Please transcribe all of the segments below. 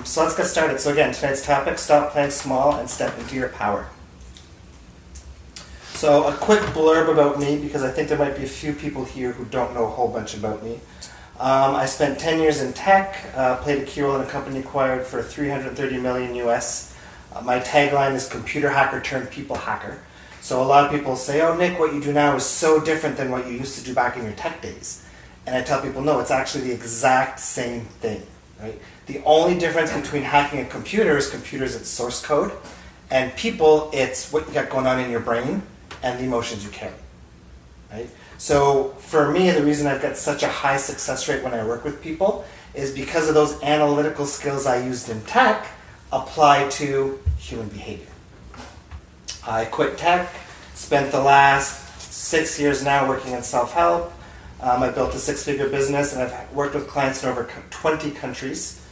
So let's get started. So again, tonight's topic, stop playing small and step into your power. So a quick blurb about me, because I think there might be a few people here who don't know a whole bunch about me. I spent 10 years in tech, played a key role in a company acquired for $330 million US. My tagline is computer hacker turned people hacker. So a lot of people say, oh Nick, what you do now is so different than what you used to do back in your tech days. And I tell people, no, it's actually the exact same thing, right? The only difference between hacking a computer is computers, it's source code, and people, it's what you got going on in your brain and the emotions you carry, right? So for me, the reason I've got such a high success rate when I work with people is because of those analytical skills I used in tech apply to human behavior. I quit tech, spent the last 6 years now working in self-help. I built a 6-figure business and I've worked with clients in over 20 countries.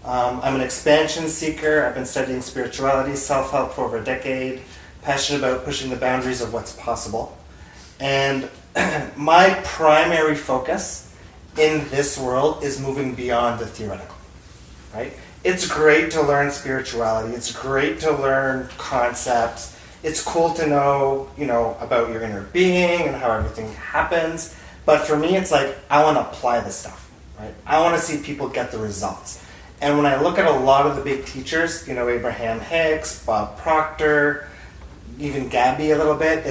I'm an expansion seeker. I've been studying spirituality, self-help for over a decade, passionate about pushing the boundaries of what's possible. And my primary focus in this world is moving beyond the theoretical, right? It's great to learn spirituality. It's great to learn concepts. It's cool to know, about your inner being and how everything happens. But for me, it's like, I want to apply this stuff, right? I want to see people get the results. And when I look at a lot of the big teachers, Abraham Hicks, Bob Proctor, even Gabby a little bit,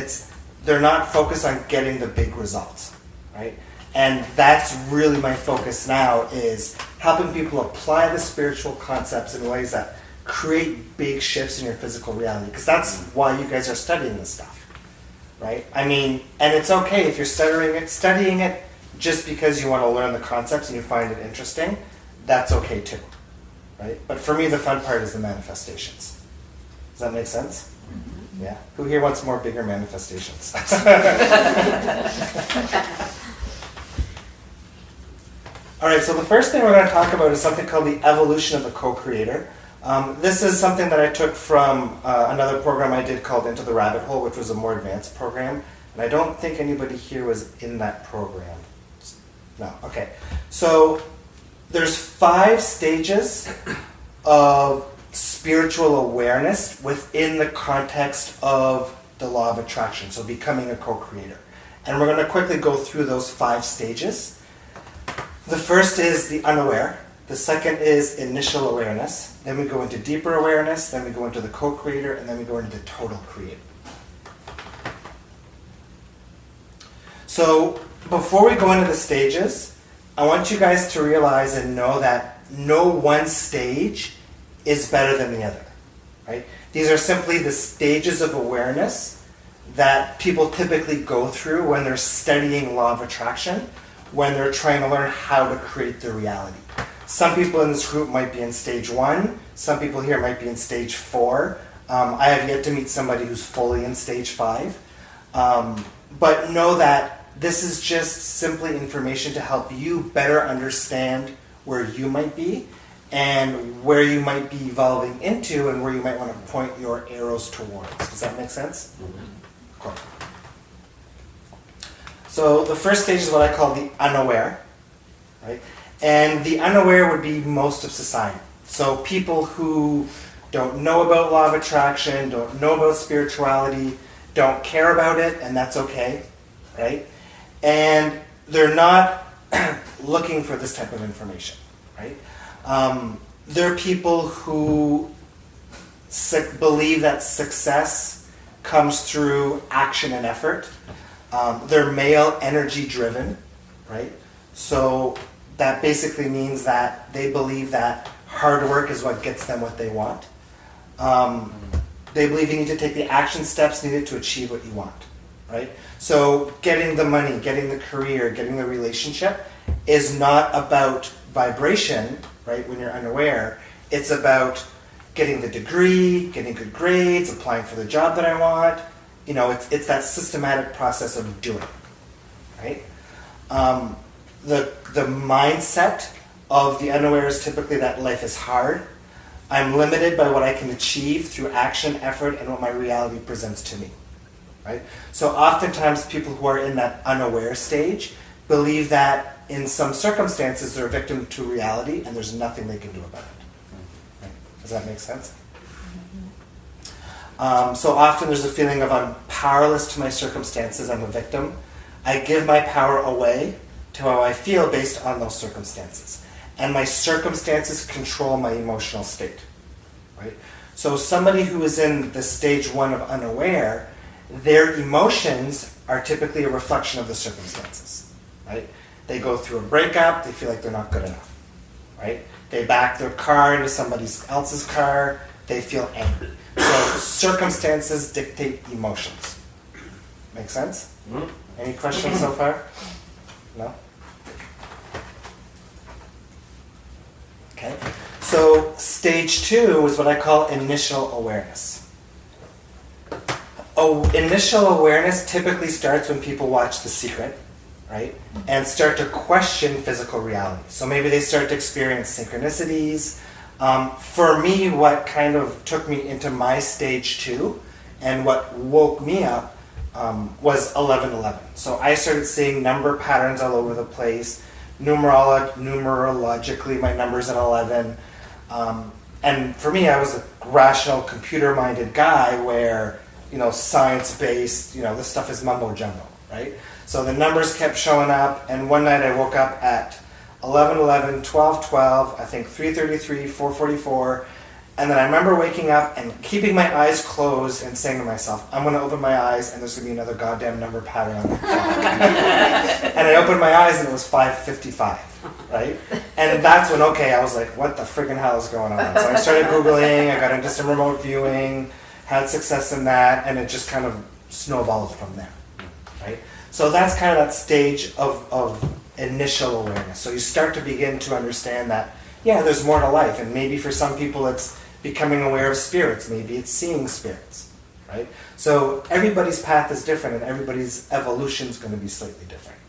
they're not focused on getting the big results, right? And that's really my focus now, is helping people apply the spiritual concepts in ways that create big shifts in your physical reality. Because that's why you guys are studying this stuff. Right? I mean, and it's okay if you're studying it just because you want to learn the concepts and you find it interesting. That's okay too, right? But for me, the fun part is the manifestations. Does that make sense? Mm-hmm. Yeah. Who here wants more bigger manifestations? All right. So the first thing we're going to talk about is something called the evolution of the co-creator. This is something that I took from another program I did called Into the Rabbit Hole, which was a more advanced program. And I don't think anybody here was in that program. No, okay. So there's 5 stages of spiritual awareness within the context of the law of attraction, so becoming a co-creator. And we're going to quickly go through those 5 stages. The first is the unaware. The second is initial awareness. Then we go into deeper awareness. Then we go into the co-creator. And then we go into the total creator. So before we go into the stages, I want you guys to realize and know that no one stage is better than the other. Right? These are simply the stages of awareness that people typically go through when they're studying law of attraction, when they're trying to learn how to create their reality. Some people in this group might be in stage 1. Some people here might be in stage 4. I have yet to meet somebody who's fully in stage 5. But know that this is just simply information to help you better understand where you might be and where you might be evolving into and where you might want to point your arrows towards. Does that make sense? Mm-hmm. Cool. So the first stage is what I call the unaware, right? And the unaware would be most of society. So people who don't know about law of attraction, don't know about spirituality, don't care about it, and that's okay, right? And they're not looking for this type of information, right? They're people who believe that success comes through action and effort. They're male energy driven, right? So that basically means that they believe that hard work is what gets them what they want. They believe you need to take the action steps needed to achieve what you want, right? So getting the money, getting the career, getting the relationship is not about vibration, right, when you're unaware. It's about getting the degree, getting good grades, applying for the job that I want. It's that systematic process of doing, right? The mindset of the unaware is typically that life is hard. I'm limited by what I can achieve through action, effort, and what my reality presents to me, right? So oftentimes people who are in that unaware stage believe that in some circumstances they're a victim to reality and there's nothing they can do about it. Does that make sense? So often there's a feeling of I'm powerless to my circumstances, I'm a victim. I give my power away to how I feel based on those circumstances. And my circumstances control my emotional state, right? So somebody who is in the stage 1 of unaware, their emotions are typically a reflection of the circumstances, right? They go through a breakup, they feel like they're not good enough, right? They back their car into somebody else's car, they feel angry. So circumstances dictate emotions. Make sense? Mm-hmm. Any questions so far? No? Okay. So stage 2 is what I call initial awareness. Initial awareness typically starts when people watch The Secret, right? And start to question physical reality. So maybe they start to experience synchronicities. For me, what kind of took me into my stage 2 and what woke me up was 1111. So I started seeing number patterns all over the place. Numerologically, my number's at 11. And for me, I was a rational, computer-minded guy where, science-based, this stuff is mumbo-jumbo, right? So the numbers kept showing up, and one night I woke up at 11:11, 12:12, I think 3:33, 4:44, and then I remember waking up and keeping my eyes closed and saying to myself, I'm going to open my eyes and there's going to be another goddamn number pattern on the clock. And I opened my eyes and it was 5:55, right? And that's when, I was like, what the friggin' hell is going on? So I started Googling, I got into some remote viewing, had success in that, and it just kind of snowballed from there, right? So that's kind of that stage of initial awareness. So you start to begin to understand that, there's more to life. And maybe for some people it's becoming aware of spirits. Maybe it's seeing spirits, right? So everybody's path is different and everybody's evolution is going to be slightly different.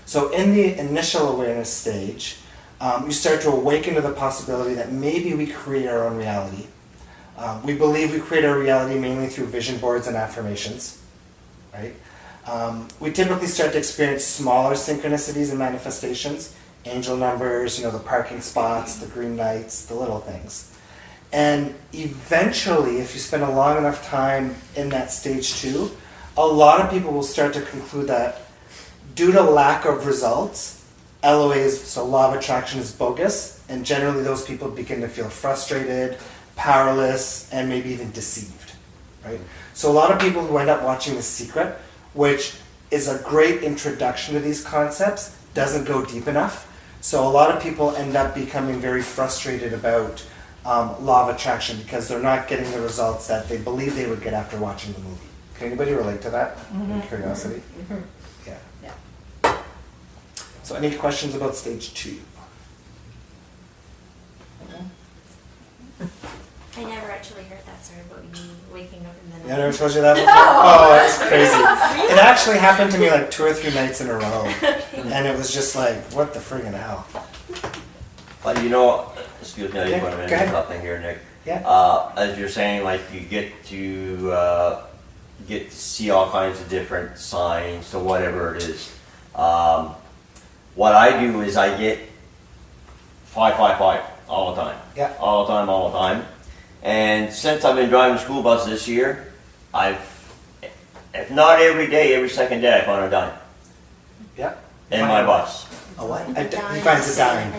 So in the initial awareness stage, you start to awaken to the possibility that maybe we create our own reality. We believe we create our reality mainly through vision boards and affirmations, right? We typically start to experience smaller synchronicities and manifestations, angel numbers, the parking spots, the green lights, the little things. And eventually, if you spend a long enough time in that stage 2, a lot of people will start to conclude that due to lack of results, LOA so law of attraction is bogus, and generally those people begin to feel frustrated, powerless, and maybe even deceived, right? So a lot of people who end up watching The Secret, which is a great introduction to these concepts, doesn't go deep enough. So a lot of people end up becoming very frustrated about law of attraction because they're not getting the results that they believe they would get after watching the movie. Can anybody relate to that? Mm-hmm. Curiosity? Mm-hmm. Yeah. So any questions about stage 2? I never actually heard that story about you waking up in the night. Yeah, I never told you that before? Oh, that's crazy. It actually happened to me like 2 or 3 nights in a row. And it was just like, what the friggin' hell? But excuse me, I just want to mention something here, Nick. Yeah. As you're saying, like you get to see all kinds of different signs, so whatever it is. What I do is I get 555 all the time. Yeah. All the time. And since I've been driving the school bus this year, if not every day, every second day, I find a dime. Yeah. In my bus. A what? He finds a dime.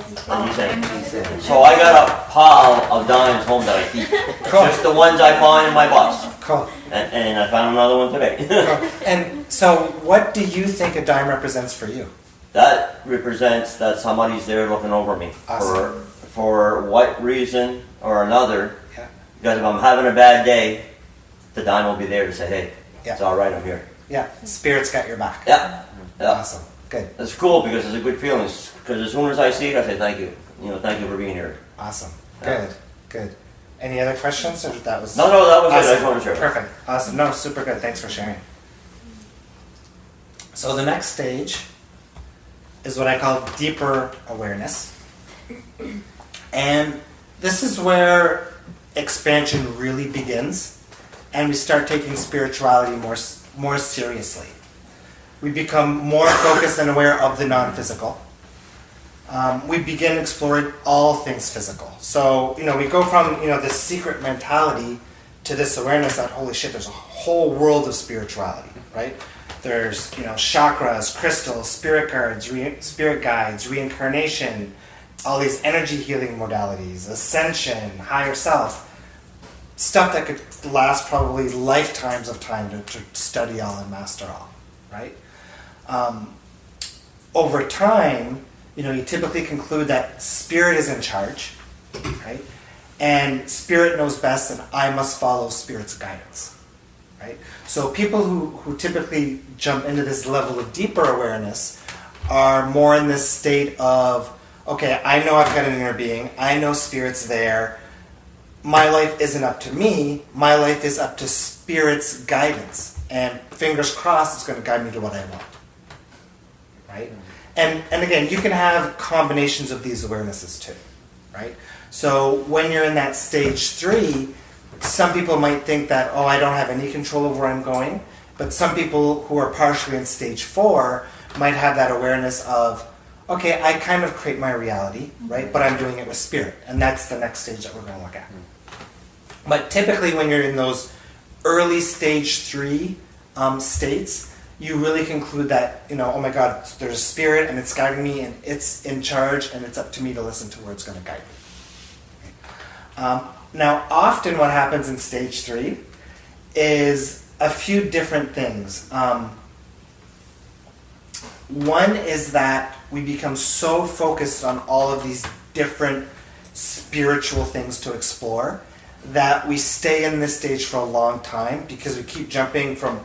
So I got a pile of dimes home that I keep. Cool. Just the ones I find in my bus. Cool. And I found another one today. Cool. And so what do you think a dime represents for you? That represents that somebody's there looking over me. Awesome. For what reason or another. Yeah. Because if I'm having a bad day, the dime will be there to say, hey, yeah. It's all right, I'm here. Yeah, Spirit's got your back. Yeah. Awesome. Good. It's cool because it's a good feeling. Because as soon as I see it, I say thank you. Thank you for being here. Awesome. Good. Good. Any other questions? Or that was No, that was awesome. it. I just wanted to share. Perfect. Awesome. No, super good. Thanks for sharing. So the next stage is what I call deeper awareness. And this is where expansion really begins, and we start taking spirituality more seriously. We become more focused and aware of the non-physical. we begin exploring all things physical. So, we go from, this secret mentality to this awareness that, holy shit, there's a whole world of spirituality, right? There's, chakras, crystals, spirit guides, reincarnation, all these energy healing modalities, ascension, higher self, stuff that could last probably lifetimes of time to study all and master all, right? Over time, you typically conclude that spirit is in charge, right? And spirit knows best and I must follow spirit's guidance, right? So people who typically jump into this level of deeper awareness are more in this state of, okay, I know I've got an inner being, I know spirit's there, my life isn't up to me, my life is up to spirit's guidance, and fingers crossed it's going to guide me to what I want, right? And again, you can have combinations of these awarenesses too, right? So when you're in that stage 3, some people might think that, oh, I don't have any control over where I'm going, but some people who are partially in stage 4 might have that awareness of, okay, I kind of create my reality, right? But I'm doing it with spirit, and that's the next stage that we're going to look at. But typically when you're in those early stage 3 states, you really conclude that, oh my God, there's a spirit and it's guiding me and it's in charge and it's up to me to listen to where it's going to guide me. Now, often what happens in stage 3 is a few different things. One is that we become so focused on all of these different spiritual things to explore that we stay in this stage for a long time because we keep jumping from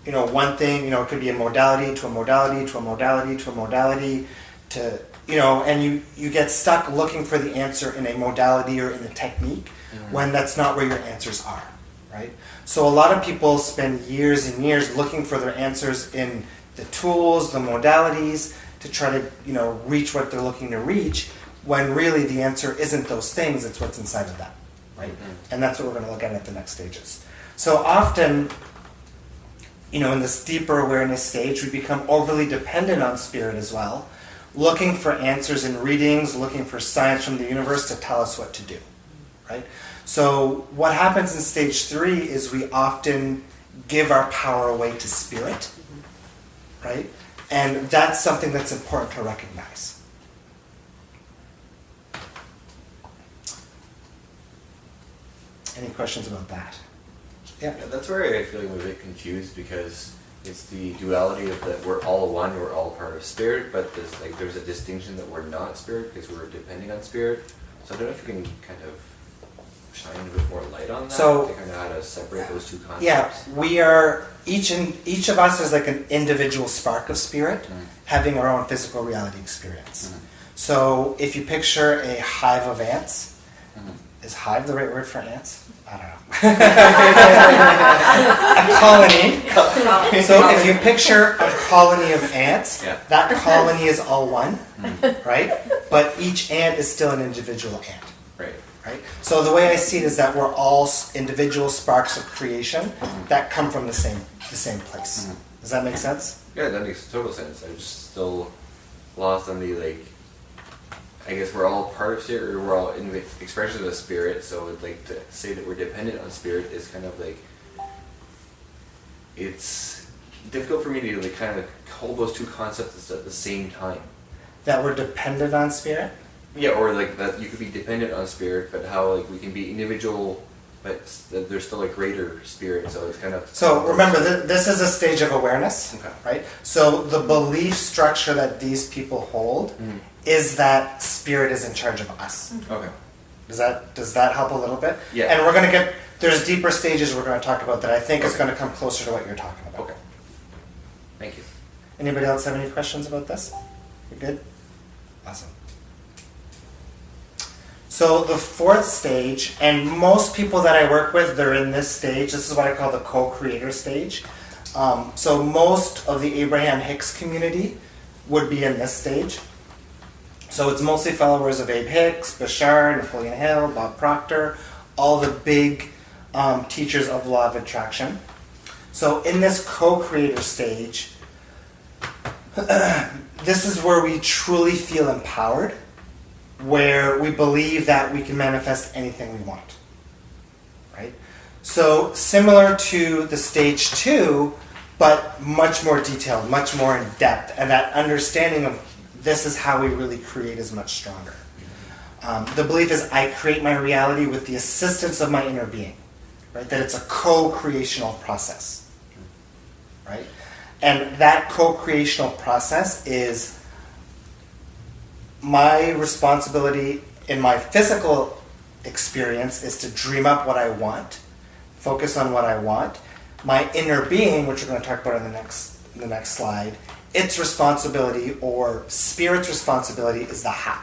one thing, it could be a modality to a modality to a modality to a modality to, and you get stuck looking for the answer in a modality or in a technique when that's not where your answers are, right? So a lot of people spend years and years looking for their answers in the tools, the modalities to try to, reach what they're looking to reach when really the answer isn't those things, it's what's inside of that, right? And that's what we're going to look at the next stages. So often, in this deeper awareness stage, we become overly dependent on spirit as well, looking for answers in readings, looking for signs from the universe to tell us what to do, right? So what happens in stage 3 is we often give our power away to spirit, right? And that's something that's important to recognize. Any questions about that? Yeah, that's where I feel like I'm a bit confused because it's the duality of that we're all one, we're all part of spirit, but there's a distinction that we're not spirit because we're depending on spirit. So I don't know if you can kind of shine a bit more light on that. So, to kind of how to separate those two concepts. Yeah, we are each of us is like an individual spark of spirit, having our own physical reality experience. So if you picture a hive of ants, is hive the right word for ants? I don't know. A colony. So if you picture a colony of ants, that colony is all one, right? But each ant is still an individual ant. Right? So the way I see it is that we're all individual sparks of creation that come from the same place. Does that make sense? Yeah, that makes total sense. I'm just still lost on the I guess we're all part of spirit, or we're all in the expressions of spirit, so to say that we're dependent on spirit is kind of it's difficult for me to kind of hold those two concepts at the same time. That we're dependent on spirit? Yeah, or that you could be dependent on spirit, but how we can be individual, but that there's still a greater spirit, so it's kind of... So remember, this is a stage of awareness, right? So the belief structure that these people hold is that spirit is in charge of us. Okay. Does that help a little bit? Yeah. And we're going to there's deeper stages we're going to talk about that I think is going to come closer to what you're talking about. Okay. Thank you. Anybody else have any questions about this? You good? Awesome. So the 4th stage, and most people that I work with, they're in this stage. This is what I call the co-creator stage. So most of the Abraham Hicks community would be in this stage. So it's mostly followers of Abe Hicks, Bashar, Napoleon Hill, Bob Proctor, all the big teachers of law of attraction. So in this co-creator stage, this is where we truly feel empowered, where we believe that we can manifest anything we want, right? So similar to the stage 2, but much more detailed, much more in depth, and that understanding of this is how we really create is much stronger. The belief is I create my reality with the assistance of my inner being, right? That it's a co-creational process, right? And that co-creational process is my responsibility in my physical experience is to dream up what I want, focus on what I want. My inner being, which we're going to talk about in the next slide, its responsibility or spirit's responsibility is the how.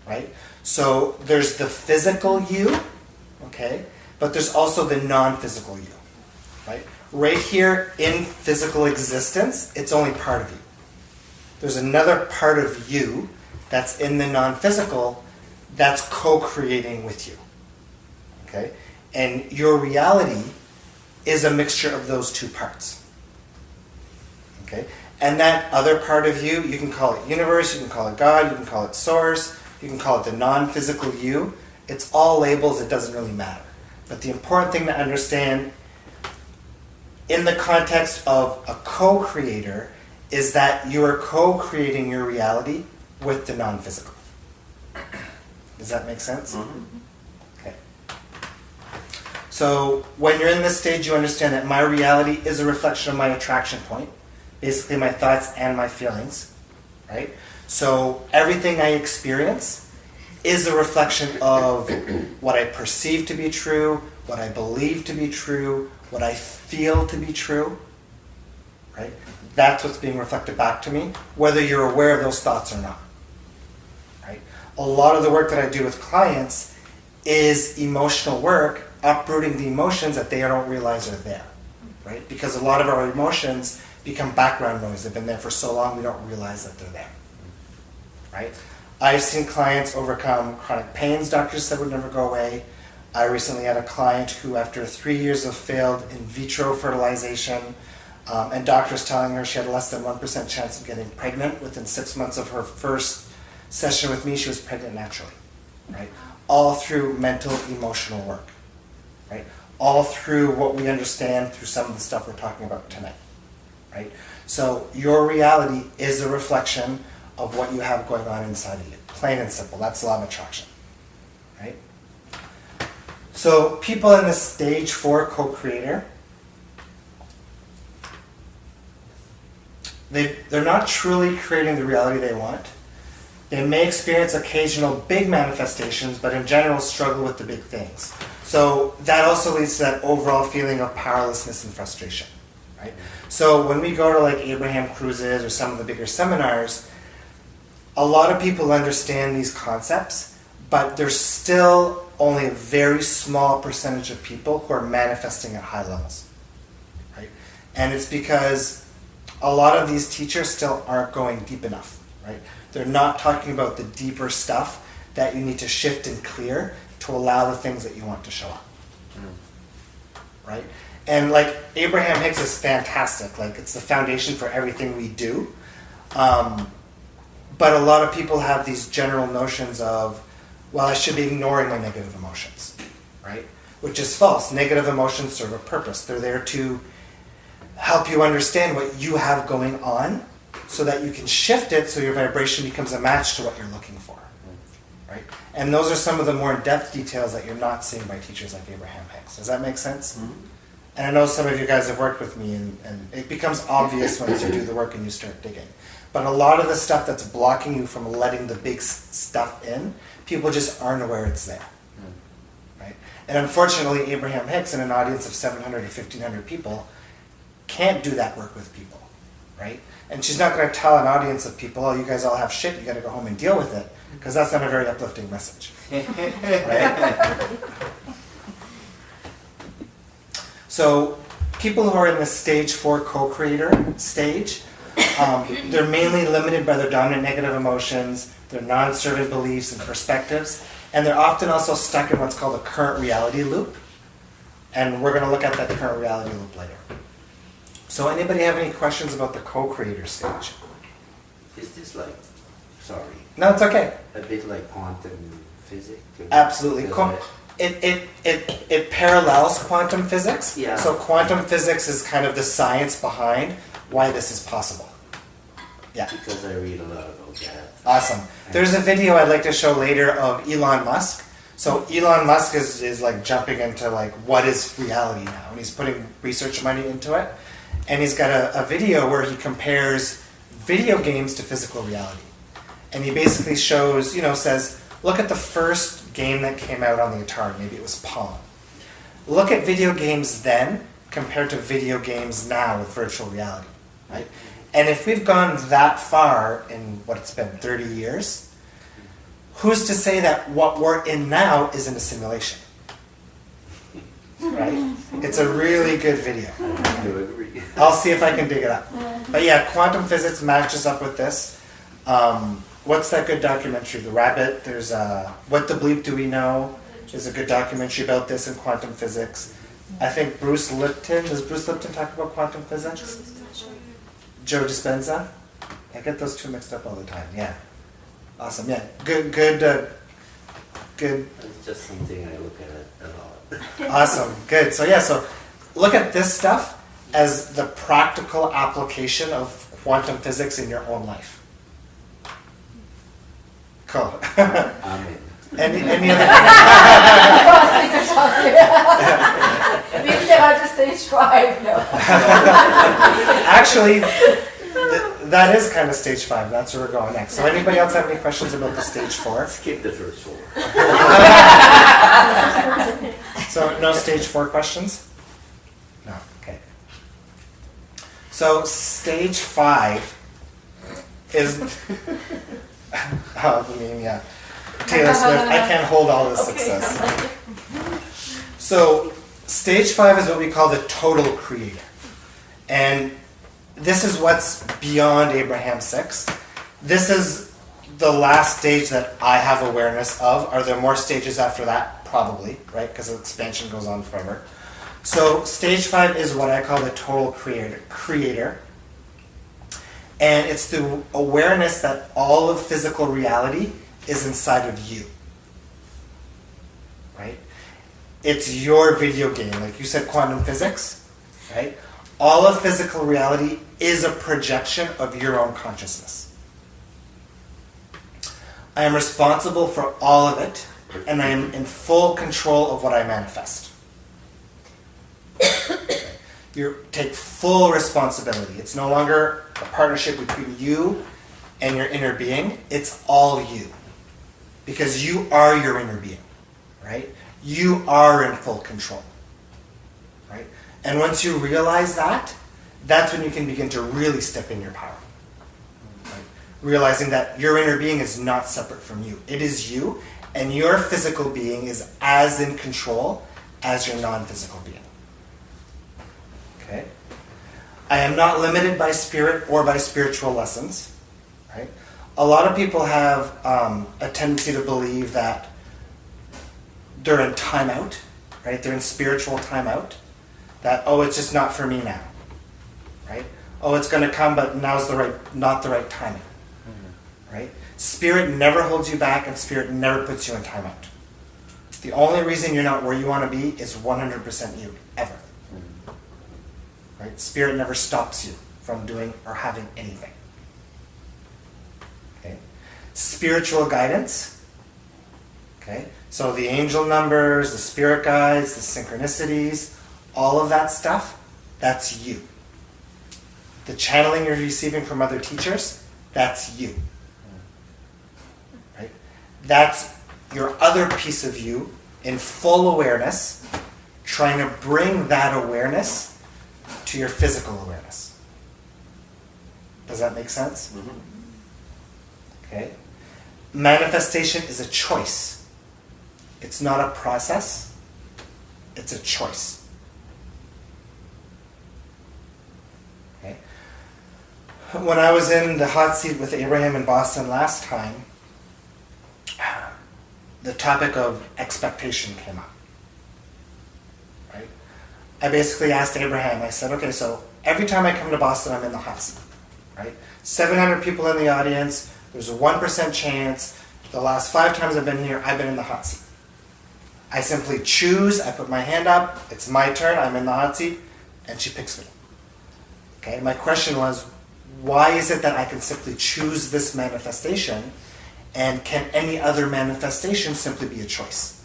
Right? So there's the physical you, okay, but there's also the non-physical you, right? Right here in physical existence, it's only part of you. There's another part of you that's in the non-physical that's co-creating with you, okay? And your reality is a mixture of those two parts, okay? And that other part of you, you can call it universe, you can call it God, you can call it source, you can call it the non-physical you. It's all labels, it doesn't really matter. But the important thing to understand in the context of a co-creator is that you are co-creating your reality with the non-physical. Does that make sense? Mm-hmm. Okay. So when you're in this stage, you understand that my reality is a reflection of my attraction point, basically my thoughts and my feelings, right? So everything I experience is a reflection of what I perceive to be true, what I believe to be true, what I feel to be true, right? That's what's being reflected back to me, whether you're aware of those thoughts or not, right? A lot of the work that I do with clients is emotional work, uprooting the emotions that they don't realize are there, right? Because a lot of our emotions become background noise. They've been there for so long we don't realize that they're there. Right? I've seen clients overcome chronic pains doctors said would never go away. I recently had a client who, after 3 years of failed in vitro fertilization, and doctors telling her she had less than 1% chance of getting pregnant, within 6 months of her first session with me, she was pregnant naturally. Right? All through mental, emotional work. Right? All through what we understand through some of the stuff we're talking about tonight. Right? So your reality is a reflection of what you have going on inside of you. Plain and simple. That's law of attraction. Right? So people in the stage 4 co-creator, they're not truly creating the reality they want. They may experience occasional big manifestations, but in general struggle with the big things. So that also leads to that overall feeling of powerlessness and frustration. Right? So when we go to like Abraham Cruises or some of the bigger seminars, a lot of people understand these concepts, but there's still only a very small percentage of people who are manifesting at high levels, right? And it's because a lot of these teachers still aren't going deep enough, right? They're not talking about the deeper stuff that you need to shift and clear to allow the things that you want to show up, right? And like Abraham Hicks is fantastic. Like it's the foundation for everything we do. But a lot of people have these general notions of, well, I should be ignoring my negative emotions, right? Which is false. Negative emotions serve a purpose. They're there to help you understand what you have going on so that you can shift it so your vibration becomes a match to what you're looking for, right? And those are some of the more in-depth details that you're not seeing by teachers like Abraham Hicks. Does that make sense? Mm-hmm. And I know some of you guys have worked with me, and it becomes obvious once you do the work and you start digging. But a lot of the stuff that's blocking you from letting the big stuff in, people just aren't aware it's there. Right? And unfortunately, Abraham Hicks, in an audience of 700 or 1,500 people, can't do that work with people. Right? And she's not going to tell an audience of people, oh, you guys all have shit, you got to go home and deal with it, because that's not a very uplifting message. Right? So people who are in the stage 4 co-creator stage, they're mainly limited by their dominant negative emotions, their non-serving beliefs and perspectives, and they're often also stuck in what's called a current reality loop. And we're going to look at that current reality loop later. So anybody have any questions about the co-creator stage? Is this like, sorry, No, it's okay. a bit like quantum physics? Absolutely. Because It parallels quantum physics. Yeah. So quantum physics is kind of the science behind why this is possible. Yeah. because I read a lot about that. Awesome. There's a video I'd like to show later of Elon Musk. So Elon Musk is like jumping into like what is reality now, and he's putting research money into it. And he's got a video where he compares video games to physical reality. And he basically shows, says, look at the first game that came out on the Atari, maybe it was Pong. Look at video games then compared to video games now with virtual reality, right? And if we've gone that far in what it's been, 30 years, who's to say that what we're in now isn't a simulation? Right? It's a really good video. I do agree. I'll see if I can dig it up. But yeah, quantum physics matches up with this. What's that good documentary? The Rabbit. There's What the Bleep Do We Know? There's a good documentary about this in quantum physics. I think Bruce Lipton. Does Bruce Lipton talk about quantum physics? Joe Dispenza? I get those two mixed up all the time. Yeah. Awesome. Yeah. Good. It's just something I look at a lot. Awesome. Good. So look at this stuff as the practical application of quantum physics in your own life. Cool. Amen. Any other? Maybe they're on to stage 5 now. Actually, that is kind of stage 5. That's where we're going next. So anybody else have any questions about the stage 4? Skip the first 4. So no stage 4 questions? No. Okay. So stage 5 is... oh, I mean, yeah. Taylor Swift, I can't hold all this success. So stage 5 is what we call the total creator. And this is what's beyond Abraham 6. This is the last stage that I have awareness of. Are there more stages after that? Probably, right? Because expansion goes on forever. So stage 5 is what I call the total creator. And it's the awareness that all of physical reality is inside of you. Right? It's your video game. Like you said, quantum physics, right? All of physical reality is a projection of your own consciousness. I am responsible for all of it, and I am in full control of what I manifest. You take full responsibility. It's no longer a partnership between you and your inner being. It's all you. Because you are your inner being, right? You are in full control, right? And once you realize that, that's when you can begin to really step in your power. Right? Realizing that your inner being is not separate from you. It is you, and your physical being is as in control as your non-physical being. Okay? I am not limited by spirit or by spiritual lessons. Right? A lot of people have a tendency to believe that they're in timeout, right? They're in spiritual timeout. That, oh, it's just not for me now, right? Oh, it's going to come, but now's not the right timing, right? Spirit never holds you back, and spirit never puts you in timeout. The only reason you're not where you want to be is 100% you, ever. Right? Spirit never stops you from doing or having anything. Okay? Spiritual guidance. Okay? So the angel numbers, the spirit guides, the synchronicities, all of that stuff, that's you. The channeling you're receiving from other teachers, that's you. Right? That's your other piece of you in full awareness, trying to bring that awareness to your physical awareness. Does that make sense? Mm-hmm. Okay. Manifestation is a choice. It's not a process. It's a choice. Okay. When I was in the hot seat with Abraham in Boston last time, the topic of expectation came up. Right? I basically asked Abraham, I said, okay, so every time I come to Boston, I'm in the hot seat. right? 700 people in the audience. There's a 1% chance. The last 5 times I've been here, I've been in the hot seat. I simply choose, I put my hand up, it's my turn, I'm in the hot seat, and she picks me. Okay, my question was, why is it that I can simply choose this manifestation, and can any other manifestation simply be a choice?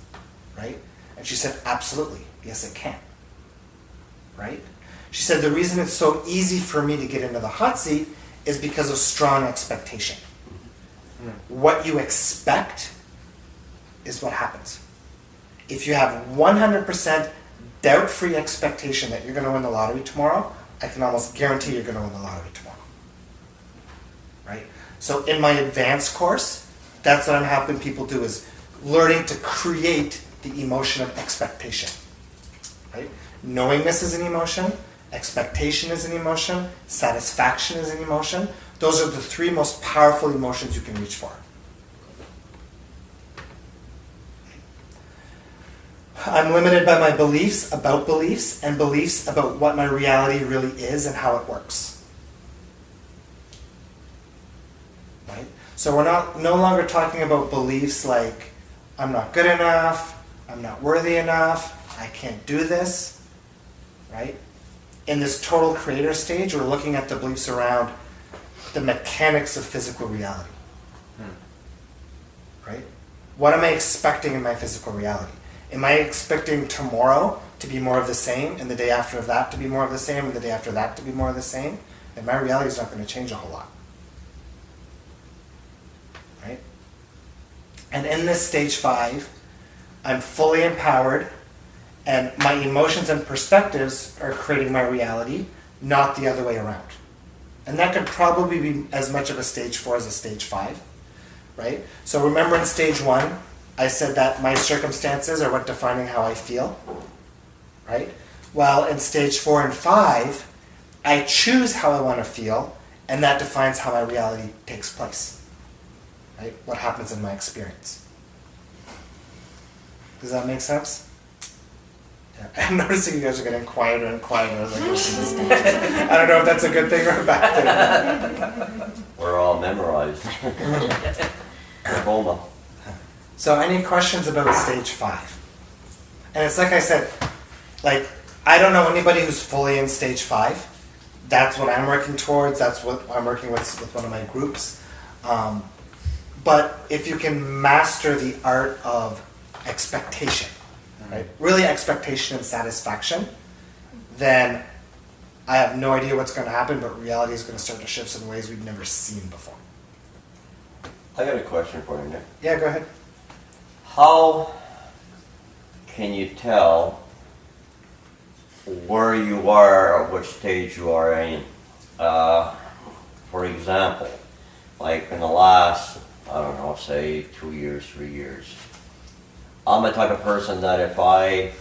Right? And she said, absolutely, yes it can. Right? She said, the reason it's so easy for me to get into the hot seat is because of strong expectation. What you expect is what happens. If you have 100% doubt-free expectation that you're going to win the lottery tomorrow, I can almost guarantee you're going to win the lottery tomorrow. Right? So in my advanced course, that's what I'm helping people do, is learning to create the emotion of expectation. Right? Knowingness is an emotion, expectation is an emotion, satisfaction is an emotion. Those are the 3 most powerful emotions you can reach for. I'm limited by my beliefs about beliefs and beliefs about what my reality really is and how it works. Right? So we're no longer talking about beliefs like, I'm not good enough, I'm not worthy enough, I can't do this. Right? In this total creator stage, we're looking at the beliefs around the mechanics of physical reality. Right? What am I expecting in my physical reality? Am I expecting tomorrow to be more of the same, and the day after that to be more of the same, and the day after that to be more of the same? And my reality is not going to change a whole lot. Right? And in this stage 5, I'm fully empowered, and my emotions and perspectives are creating my reality, not the other way around. And that could probably be as much of a stage 4 as a stage 5, right? So remember in stage 1, I said that my circumstances are what defining how I feel, right? While in stage 4 and 5, I choose how I want to feel, and that defines how my reality takes place, right? What happens in my experience. Does that make sense? I'm noticing you guys are getting quieter and quieter. Like, I don't know if that's a good thing or a bad thing. We're all memorized. Diploma. So any questions about stage 5? And it's like I said, like, I don't know anybody who's fully in stage 5. That's what I'm working towards. That's what I'm working with one of my groups. But if you can master the art of expectation, right? Really expectation and satisfaction, then I have no idea what's going to happen, but reality is going to start to shift in ways we've never seen before. I got a question for you, Nick. Yeah, go ahead. How can you tell where you are or which stage you are in? For example, like in the last, I don't know, say 2 years, 3 years, I'm the type of person that if I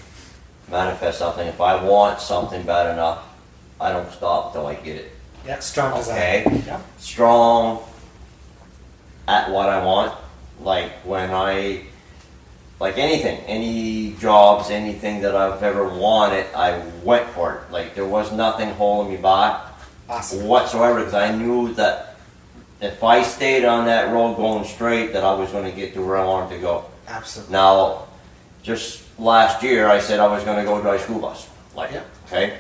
manifest something, if I want something bad enough, I don't stop till I get it. Yeah, strong desire. Okay? Yeah. Strong at what I want. Like when like anything, any jobs, anything that I've ever wanted, I went for it. Like there was nothing holding me back whatsoever, because I knew that if I stayed on that road going straight, that I was going to get to where I wanted to go. Absolutely. Now, just last year, I said I was going to go drive school bus. Like, yeah. Okay?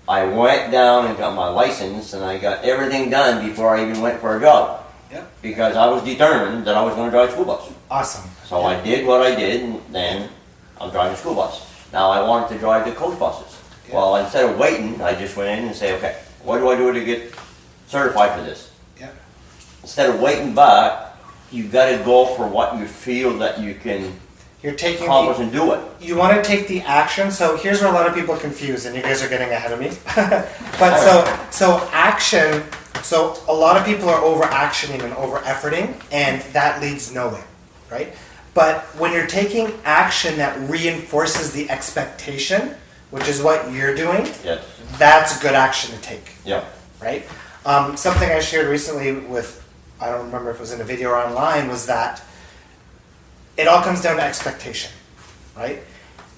I went down and got my license, and I got everything done before I even went for a job. Yep. Because I was determined that I was going to drive school bus. Awesome. So I did what I did, and then I'm driving school bus. Now I wanted to drive the coach buses. Yeah. Well, instead of waiting, I just went in and say, okay, what do I do to get certified for this? Yeah. Instead of waiting back, you got to go for what you feel that you can You're taking accomplish and do it. You want to take the action. So here's where a lot of people are confused, and you guys are getting ahead of me. But so action. So a lot of people are over actioning and over efforting, and that leads nowhere, right? But when you're taking action that reinforces the expectation, which is what you're doing, Yes. that's a good action to take. Yeah. Right? Something I shared recently with, I don't remember if it was in a video or online, was that it all comes down to expectation, right?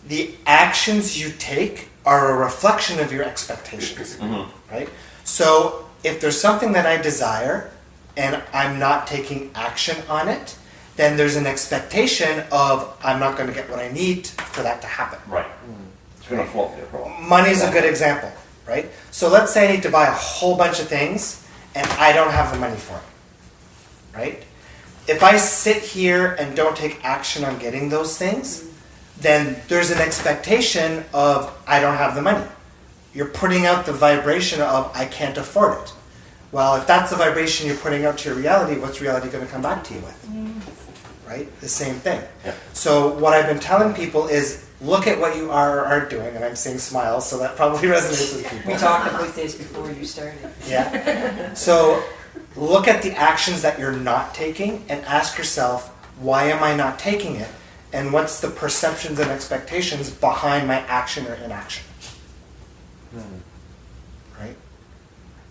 The actions you take are a reflection of your expectations, right? So if there's something that I desire and I'm not taking action on it, then there's an expectation of I'm not going to get what I need for that to happen. Right. It's going to float there. Money's a good example, right? So let's say I need to buy a whole bunch of things and I don't have the money for it, right? If I sit here and don't take action on getting those things, then there's an expectation of I don't have the money. You're putting out the vibration of I can't afford it. Well, if that's the vibration you're putting out to your reality, what's reality going to come back to you with? Right? The same thing. Yeah. So what I've been telling people is look at what you are doing, and I'm seeing smiles, so that probably resonates with people. We talked about this before you started. Yeah. So look at the actions that you're not taking and ask yourself, why am I not taking it? And what's the perceptions and expectations behind my action or inaction? Right?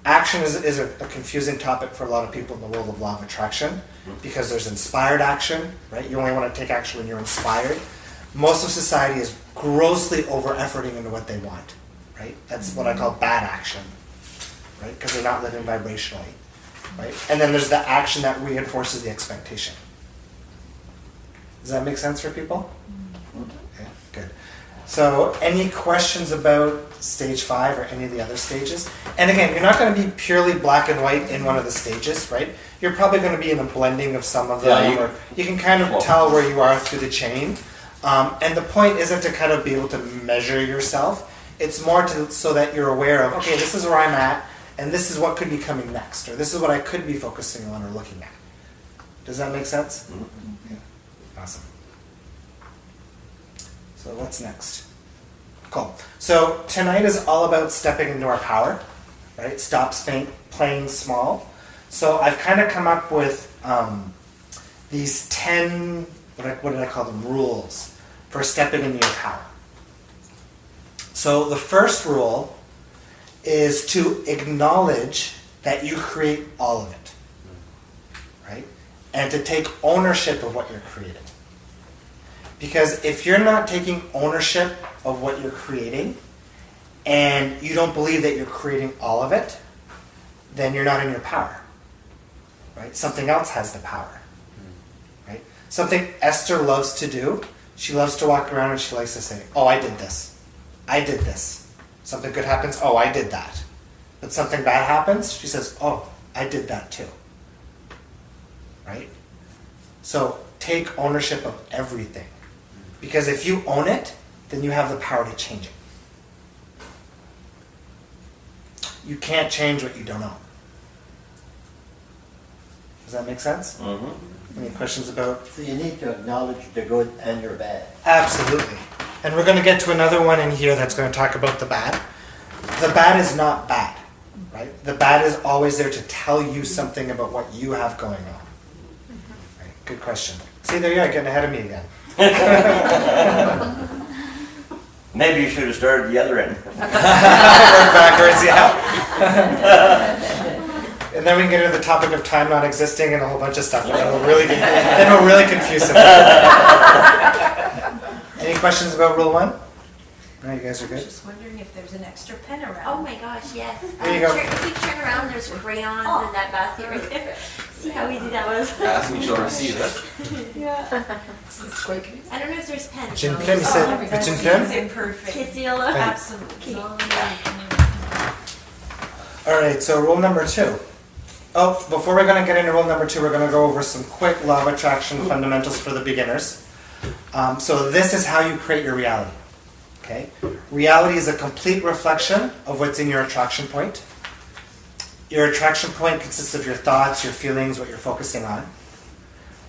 Action is a confusing topic for a lot of people in the world of law of attraction because there's inspired action, right? You only want to take action when you're inspired. Most of society is grossly over-efforting into what they want, right? That's what I call bad action, right? Because they're not living vibrationally, right? And then there's the action that reinforces the expectation. Does that make sense for people? Yeah, good. So any questions about stage 5 or any of the other stages? And again, you're not going to be purely black and white in one of the stages, right? You're probably going to be in a blending of some of them, or you can kind of tell where you are through the chain. And the point isn't to kind of be able to measure yourself. It's more so that you're aware of, okay, this is where I'm at, and this is what could be coming next, or this is what I could be focusing on or looking at. Does that make sense? Yeah. Awesome. So what's next? Cool. So tonight is all about stepping into our power, right? Stop playing small. So I've kind of come up with these 10, what did I call them, rules for stepping into your power. So the first rule is to acknowledge that you create all of it, right? And to take ownership of what you're creating. Because if you're not taking ownership of what you're creating, and you don't believe that you're creating all of it, then you're not in your power, right? Something else has the power, right? Something Esther loves to do, she loves to walk around and she likes to say, oh, I did this. I did this. Something good happens, oh, I did that. But something bad happens, she says, oh, I did that too, right? So take ownership of everything. Because if you own it, then you have the power to change it. You can't change what you don't own. Does that make sense? Mm-hmm. Any questions about? So you need to acknowledge the good and your bad. Absolutely. And we're going to get to another one in here that's going to talk about the bad. The bad is not bad, right? The bad is always there to tell you something about what you have going on. Right? Good question. See, there you are, getting ahead of me again. Maybe you should have started the other end. Work backwards, yeah. And then we can get into the topic of time not existing and a whole bunch of stuff. And then we'll really confuse them. Any questions about rule 1? No, you guys are I was good? just wondering if there's an extra pen around. Oh my gosh, yes. There you go. If you turn around, there's crayons in that basket right there. See how easy that was? Ask me, shall receive it. It's quick. I don't know if there's pens. Jim Kim, you said it's in Kim? It's perfect. Kissila. Absolutely. Alright, so rule number 2. Oh, before we're going to get into rule number 2, we're going to go over some quick law of attraction fundamentals for the beginners. So this is how you create your reality. Okay? Reality is a complete reflection of what's in your attraction point. Your attraction point consists of your thoughts, your feelings, what you're focusing on.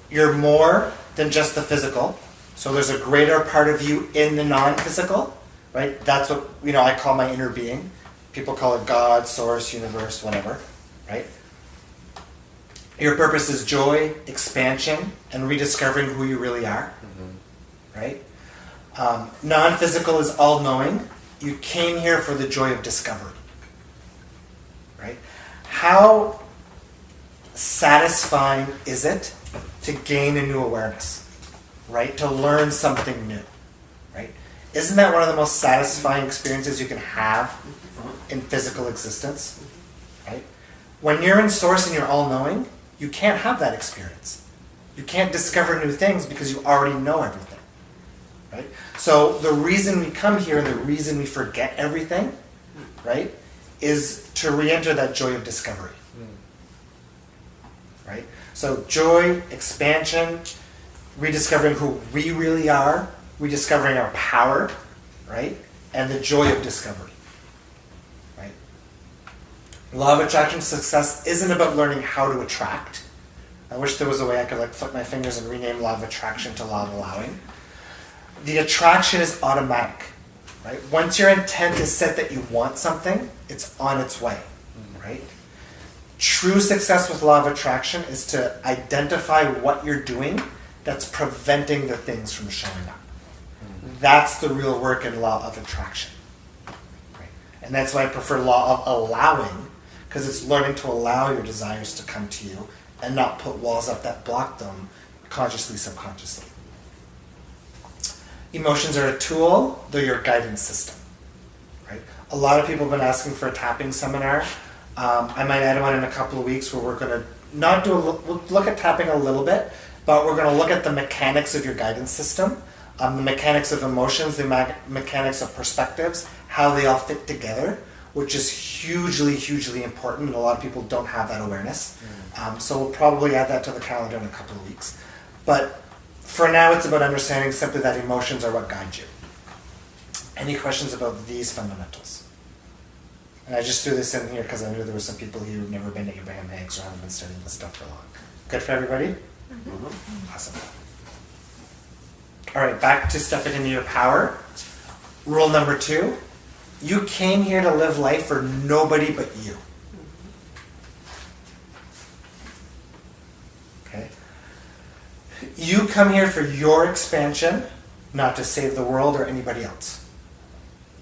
You're more than just the physical. So there's a greater part of you in the non-physical, right? That's what, I call my inner being. People call it God, source, universe, whatever, right? Your purpose is joy, expansion, and rediscovering who you really are, right? Non-physical is all-knowing. You came here for the joy of discovery, right? How satisfying is it to gain a new awareness, right? To learn something new, right? Isn't that one of the most satisfying experiences you can have in physical existence, right? When you're in source and you're all-knowing, you can't have that experience. You can't discover new things because you already know everything. Right? So the reason we come here and the reason we forget everything, right, is to re-enter that joy of discovery. Right? So joy, expansion, rediscovering who we really are, rediscovering our power, right? And the joy of discovery. Right? Law of attraction success isn't about learning how to attract. I wish there was a way I could like flip my fingers and rename law of attraction to law of allowing. The attraction is automatic. Right? Once your intent is set that you want something, it's on its way. Right? True success with law of attraction is to identify what you're doing that's preventing the things from showing up. That's the real work in law of attraction. Right? And that's why I prefer law of allowing, because it's learning to allow your desires to come to you and not put walls up that block them consciously, subconsciously. Emotions are a tool, they're your guidance system. Right? A lot of people have been asking for a tapping seminar. I might add one in a couple of weeks where we're going to not do we'll look at tapping a little bit, but we're going to look at the mechanics of your guidance system, the mechanics of emotions, the mechanics of perspectives, how they all fit together, which is hugely, hugely important, and a lot of people don't have that awareness. So we'll probably add that to the calendar in a couple of weeks. But for now, it's about understanding simply that emotions are what guide you. Any questions about these fundamentals? And I just threw this in here because I knew there were some people here who've never been to Abraham Hicks or haven't been studying this stuff for long. Good for everybody? Mm-hmm. Awesome. All right, back to stepping into your power. Rule number 2, you came here to live life for nobody but you. Okay? You come here for your expansion, not to save the world or anybody else.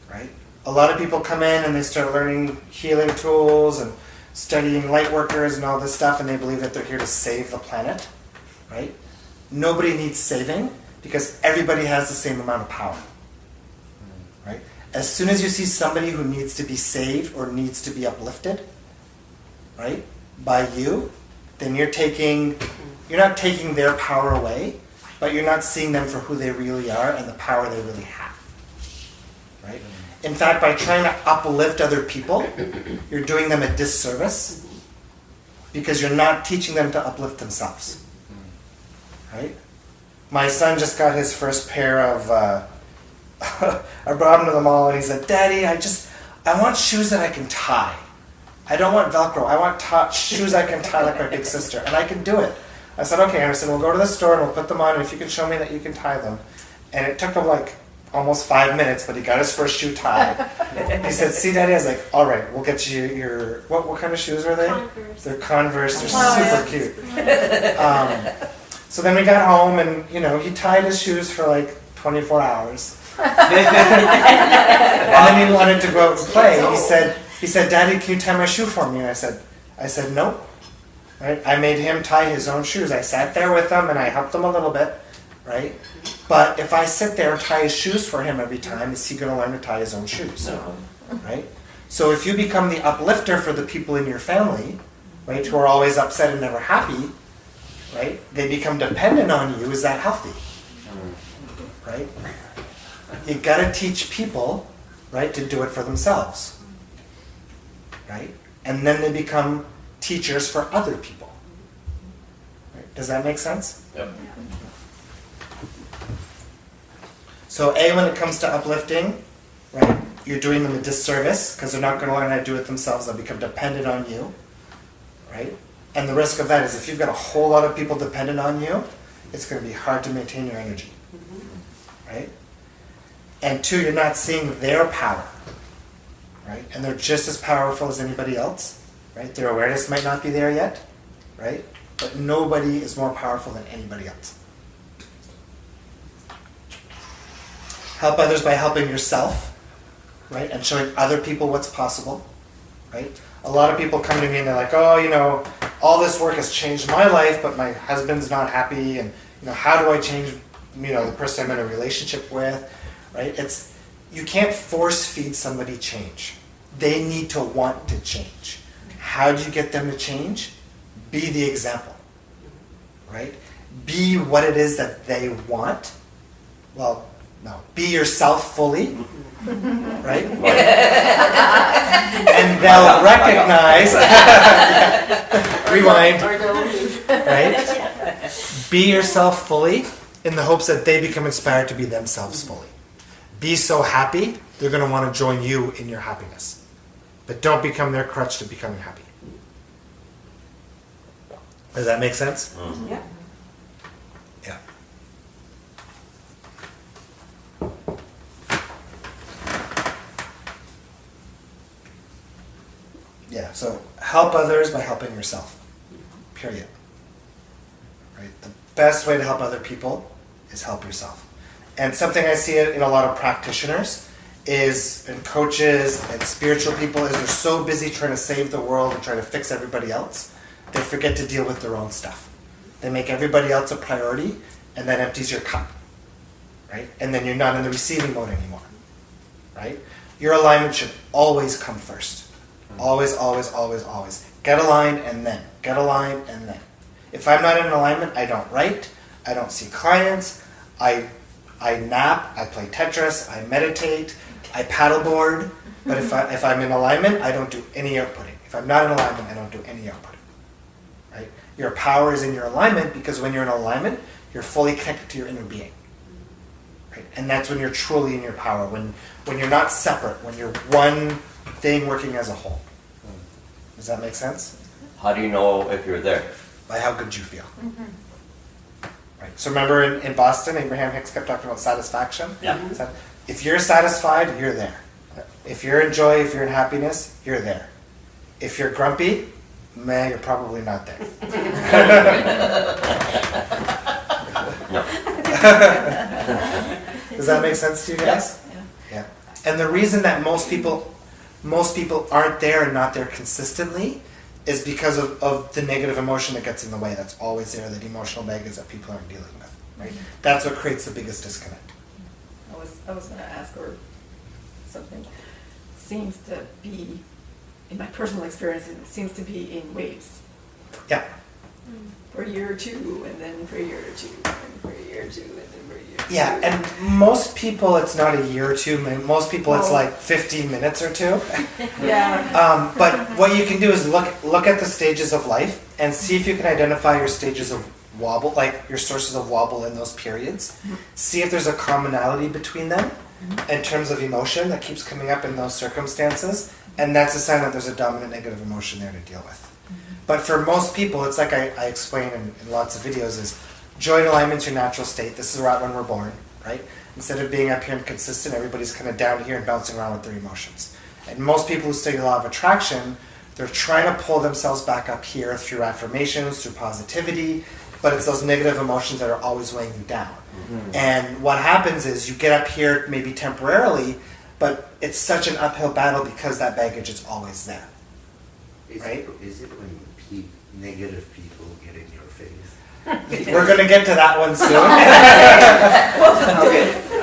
Right? A lot of people come in and they start learning healing tools and studying light workers and all this stuff, and they believe that they're here to save the planet. Right? Nobody needs saving because everybody has the same amount of power. Right? As soon as you see somebody who needs to be saved or needs to be uplifted, right, by you, then you're not taking their power away, but you're not seeing them for who they really are and the power they really have. Right? In fact, by trying to uplift other people, you're doing them a disservice because you're not teaching them to uplift themselves. Right? My son just got his first pair of, I brought him to the mall and he said, "Daddy, I want shoes that I can tie. I don't want Velcro. I want shoes I can tie like my big sister." And I can do it. I said, "Okay, Anderson, we'll go to the store and we'll put them on, and if you can show me that you can tie them." And it took him like almost 5 minutes, but he got his first shoe tied. He said, "See, Daddy?" I was like, "All right, we'll get you your..." What kind of shoes are they? Converse. They're Converse. They're super cute. So then we got home and, he tied his shoes for like 24 hours. And then he wanted to go out and play. He said, "Daddy, can you tie my shoe for me?" And I said, "Nope." Right? I made him tie his own shoes. I sat there with him and I helped him a little bit, right? But if I sit there and tie his shoes for him every time, is he going to learn to tie his own shoes? No. Right? So if you become the uplifter for the people in your family, right, who are always upset and never happy, right, they become dependent on you. Is that healthy? Right? You got to teach people, right, to do it for themselves. Right? And then they become teachers for other people. Right? Does that make sense? Yep. So when it comes to uplifting, right, you're doing them a disservice because they're not going to learn how to do it themselves. They'll become dependent on you. Right? And the risk of that is if you've got a whole lot of people dependent on you, it's going to be hard to maintain your energy. Right? And 2, you're not seeing their power. Right? And they're just as powerful as anybody else. Right? Their awareness might not be there yet. Right? But nobody is more powerful than anybody else. Help others by helping yourself. Right? And showing other people what's possible. Right? A lot of people come to me and they're like, "Oh, all this work has changed my life, but my husband's not happy, and how do I change, the person I'm in a relationship with?" Right? You can't force feed somebody change. They need to want to change. How do you get them to change? Be the example, right? Be what it is that they want. Well, no. Be yourself fully, right? And they'll recognize, rewind, right? Be yourself fully in the hopes that they become inspired to be themselves fully. Be so happy, they're going to want to join you in your happiness. But don't become their crutch to becoming happy. Does that make sense? Yeah. Yeah. Yeah, so help others by helping yourself. Period. Right? The best way to help other people is help yourself. And something I see in a lot of practitioners is, and coaches and spiritual people, is they're so busy trying to save the world and trying to fix everybody else, they forget to deal with their own stuff. They make everybody else a priority, and that empties your cup. Right? And then you're not in the receiving mode anymore. Right? Your alignment should always come first. Always, always, always, always. Get aligned and then. Get aligned and then. If I'm not in alignment, I don't write, I don't see clients, I nap, I play Tetris, I meditate, I paddleboard. But if I'm in alignment, I don't do any outputting. If I'm not in alignment, I don't do any outputting. Right? Your power is in your alignment, because when you're in alignment, you're fully connected to your inner being. Right? And that's when you're truly in your power. When you're not separate, when you're one thing working as a whole. Does that make sense? How do you know if you're there? By how good you feel. Right. So remember in Boston, Abraham Hicks kept talking about satisfaction? Yeah. So if you're satisfied, you're there. If you're in joy, if you're in happiness, you're there. If you're grumpy, man, you're probably not there. Does that make sense to you guys? Yeah. And the reason that most people aren't there and not there consistently is because of the negative emotion that gets in the way. That's always there, that emotional baggage that people aren't dealing with. Right? That's what creates the biggest disconnect. I was going to ask, or something seems to be, in my personal experience, it seems to be in waves. Yeah. For a year or two, and then for a year or two, and for a year or two, and then for a year or two. Yeah, and most people, it's not a year or two. Most people, it's like 15 minutes or two. Yeah. But what you can do is look at the stages of life and see if you can identify your stages of wobble, like your sources of wobble in those periods. See if there's a commonality between them in terms of emotion that keeps coming up in those circumstances. And that's a sign that there's a dominant negative emotion there to deal with. But for most people, it's like I explain in lots of videos, is joy and alignment's your natural state. This is right when we're born, right? Instead of being up here and consistent, everybody's kind of down here and bouncing around with their emotions. And most people who study law of attraction, they're trying to pull themselves back up here through affirmations, through positivity, but it's those negative emotions that are always weighing you down. And what happens is you get up here maybe temporarily, but it's such an uphill battle because that baggage is always there. Right? Is it when negative people get in your face? We're going to get to that one soon.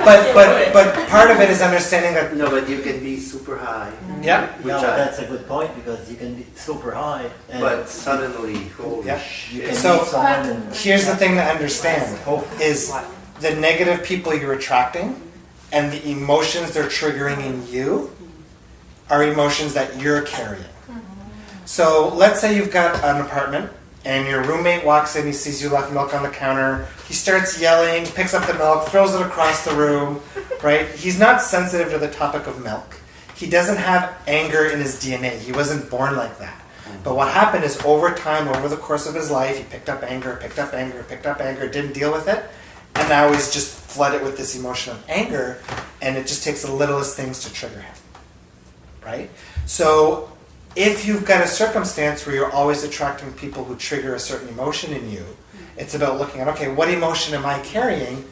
But part of it is understanding that. No, but you can be super high. Yeah. No, that's a good point, because you can be super high, and But suddenly, holy Yeah. you can So, meet someone and here's the thing to understand is the negative people you're attracting and the emotions they're triggering in you are emotions that you're carrying. So let's say you've got an apartment and your roommate walks in, he sees you left milk on the counter, he starts yelling, picks up the milk, throws it across the room, right? He's not sensitive to the topic of milk. He doesn't have anger in his DNA. He wasn't born like that. But what happened is over time, over the course of his life, he picked up anger, didn't deal with it, and now he's just flooded with this emotion of anger, and it just takes the littlest things to trigger him, right? So if you've got a circumstance where you're always attracting people who trigger a certain emotion in you, it's about looking at, okay, what emotion am I carrying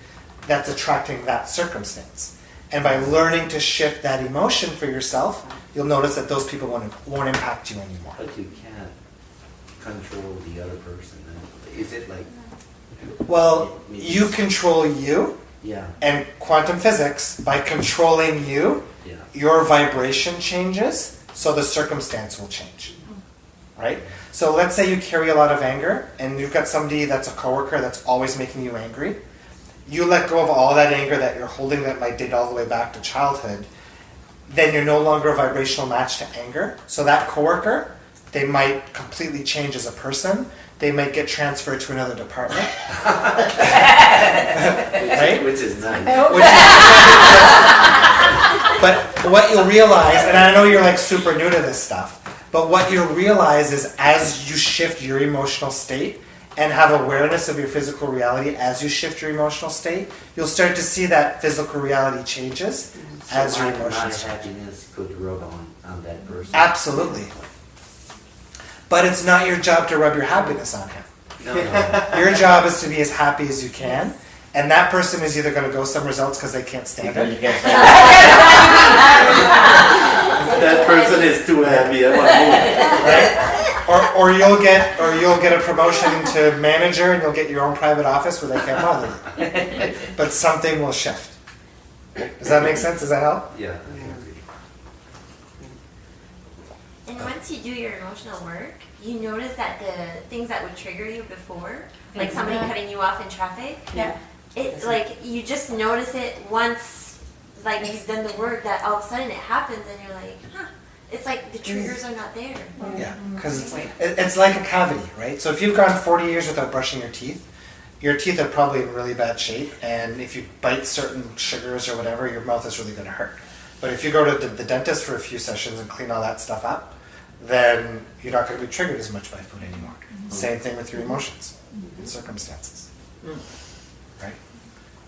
that's attracting that circumstance? And by learning to shift that emotion for yourself, you'll notice that those people won't impact you anymore. But you can't control the other person. Is it like... Well, you control you, Yeah, and quantum physics, by controlling you, yeah. your vibration changes, so the circumstance will change. right? So let's say you carry a lot of anger and you've got somebody that's a coworker that's always making you angry. You let go of all that anger that you're holding that might date all the way back to childhood, then you're no longer a vibrational match to anger. So that coworker, they might completely change as a person. They might get transferred to another department. Right? Which is nice. But what you'll realize, and I know you're like super new to this stuff, but what you'll realize is as you shift your emotional state and have awareness of your physical reality as you shift your emotional state, you'll start to see that physical reality changes as your emotions My change. happiness could rub on that person. Absolutely. But it's not your job to rub your happiness on him. No. Your job is to be as happy as you can, and that person is either going to go somewhere else because they can't stand Because it. you can't say That person is too happy. I want to move. Right? Or you'll get a promotion to manager and you'll get your own private office where they can't bother you. Right? But something will shift. Does that make sense? Does that help? Yeah, I agree. And once you do your emotional work, you notice that the things that would trigger you before, like somebody cutting you off in traffic, Yeah. it like you just notice it once, like you've done the work, that all of a sudden it happens, and you're like, huh. It's like the triggers are not there. Yeah, because it's like a cavity, right? So if you've gone 40 years without brushing your teeth are probably in really bad shape, and if you bite certain sugars or whatever, your mouth is really going to hurt. But if you go to the dentist for a few sessions and clean all that stuff up, then you're not going to be triggered as much by food anymore. Same thing with your emotions and circumstances, right?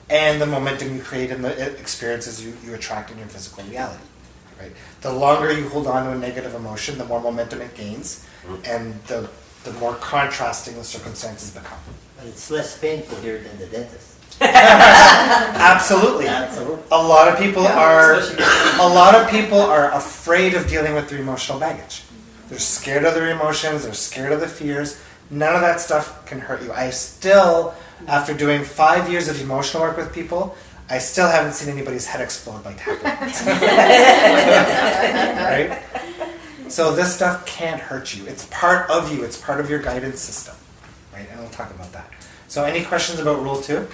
And the momentum you create in the experiences you attract in your physical reality, right? The longer you hold on to a negative emotion, the more momentum it gains, and the more contrasting the circumstances become. But it's less painful here than the dentist. Absolutely. Absolutely. A lot of people are afraid of dealing with their emotional baggage. They're scared of their emotions, they're scared of the fears. None of that stuff can hurt you. I still, after doing 5 years of emotional work with people, I still haven't seen anybody's head explode by tapping. Right? So this stuff can't hurt you. It's part of you. It's part of your guidance system. Right? And we'll talk about that. So any questions about Rule 2?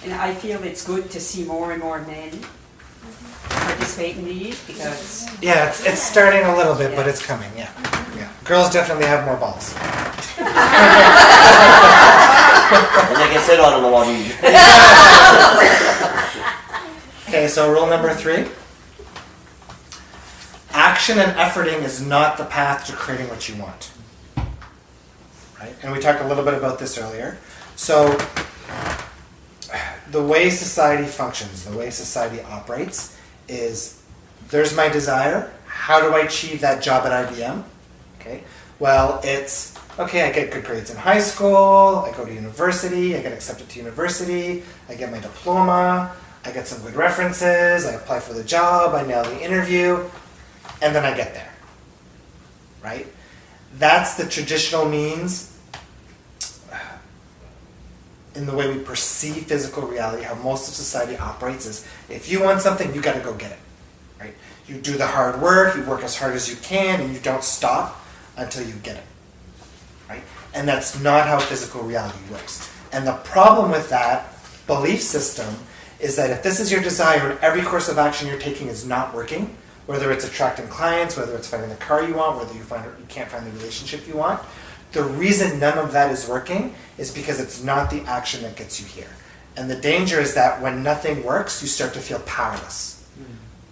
And I feel it's good to see more and more men participate in these because Yeah, it's starting a little bit, but it's coming, yeah. Girls definitely have more balls. And they can sit on them a lot easier. Okay, so rule number 3. Action and efforting is not the path to creating what you want. Right? And we talked a little bit about this earlier. So, the way society functions, the way society operates, is there's my desire. How do I achieve that job at IBM? Okay. Well, it's okay. I get good grades in high school. I go to university. I get accepted to university. I get my diploma. I get some good references. I apply for the job. I nail the interview, and then I get there. Right? That's the traditional means in the way we perceive physical reality, how most of society operates is if you want something, you got to go get it, right? You do the hard work, you work as hard as you can, and you don't stop until you get it, right? And that's not how physical reality works. And the problem with that belief system is that if this is your desire and every course of action you're taking is not working, whether it's attracting clients, whether it's finding the car you want, whether you can't find the relationship you want, the reason none of that is working is because it's not the action that gets you here. And the danger is that when nothing works, you start to feel powerless,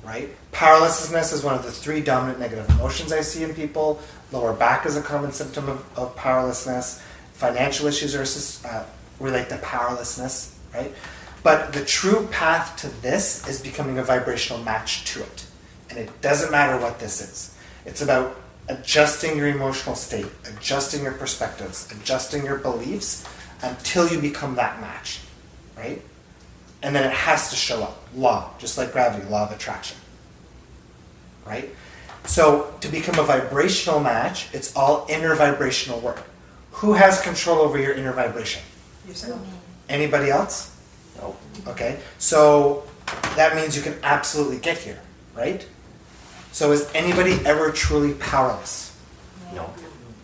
right? Powerlessness is one of the 3 dominant negative emotions I see in people. Lower back is a common symptom of powerlessness. Financial issues relate to powerlessness, right? But the true path to this is becoming a vibrational match to it. And it doesn't matter what this is. It's about adjusting your emotional state, adjusting your perspectives, adjusting your beliefs until you become that match, right? And then it has to show up. Law, just like gravity, law of attraction, right? So to become a vibrational match, it's all inner vibrational work. Who has control over your inner vibration? yourself. Anybody else? No. Okay, so that means you can absolutely get here, right? So is anybody ever truly powerless? No.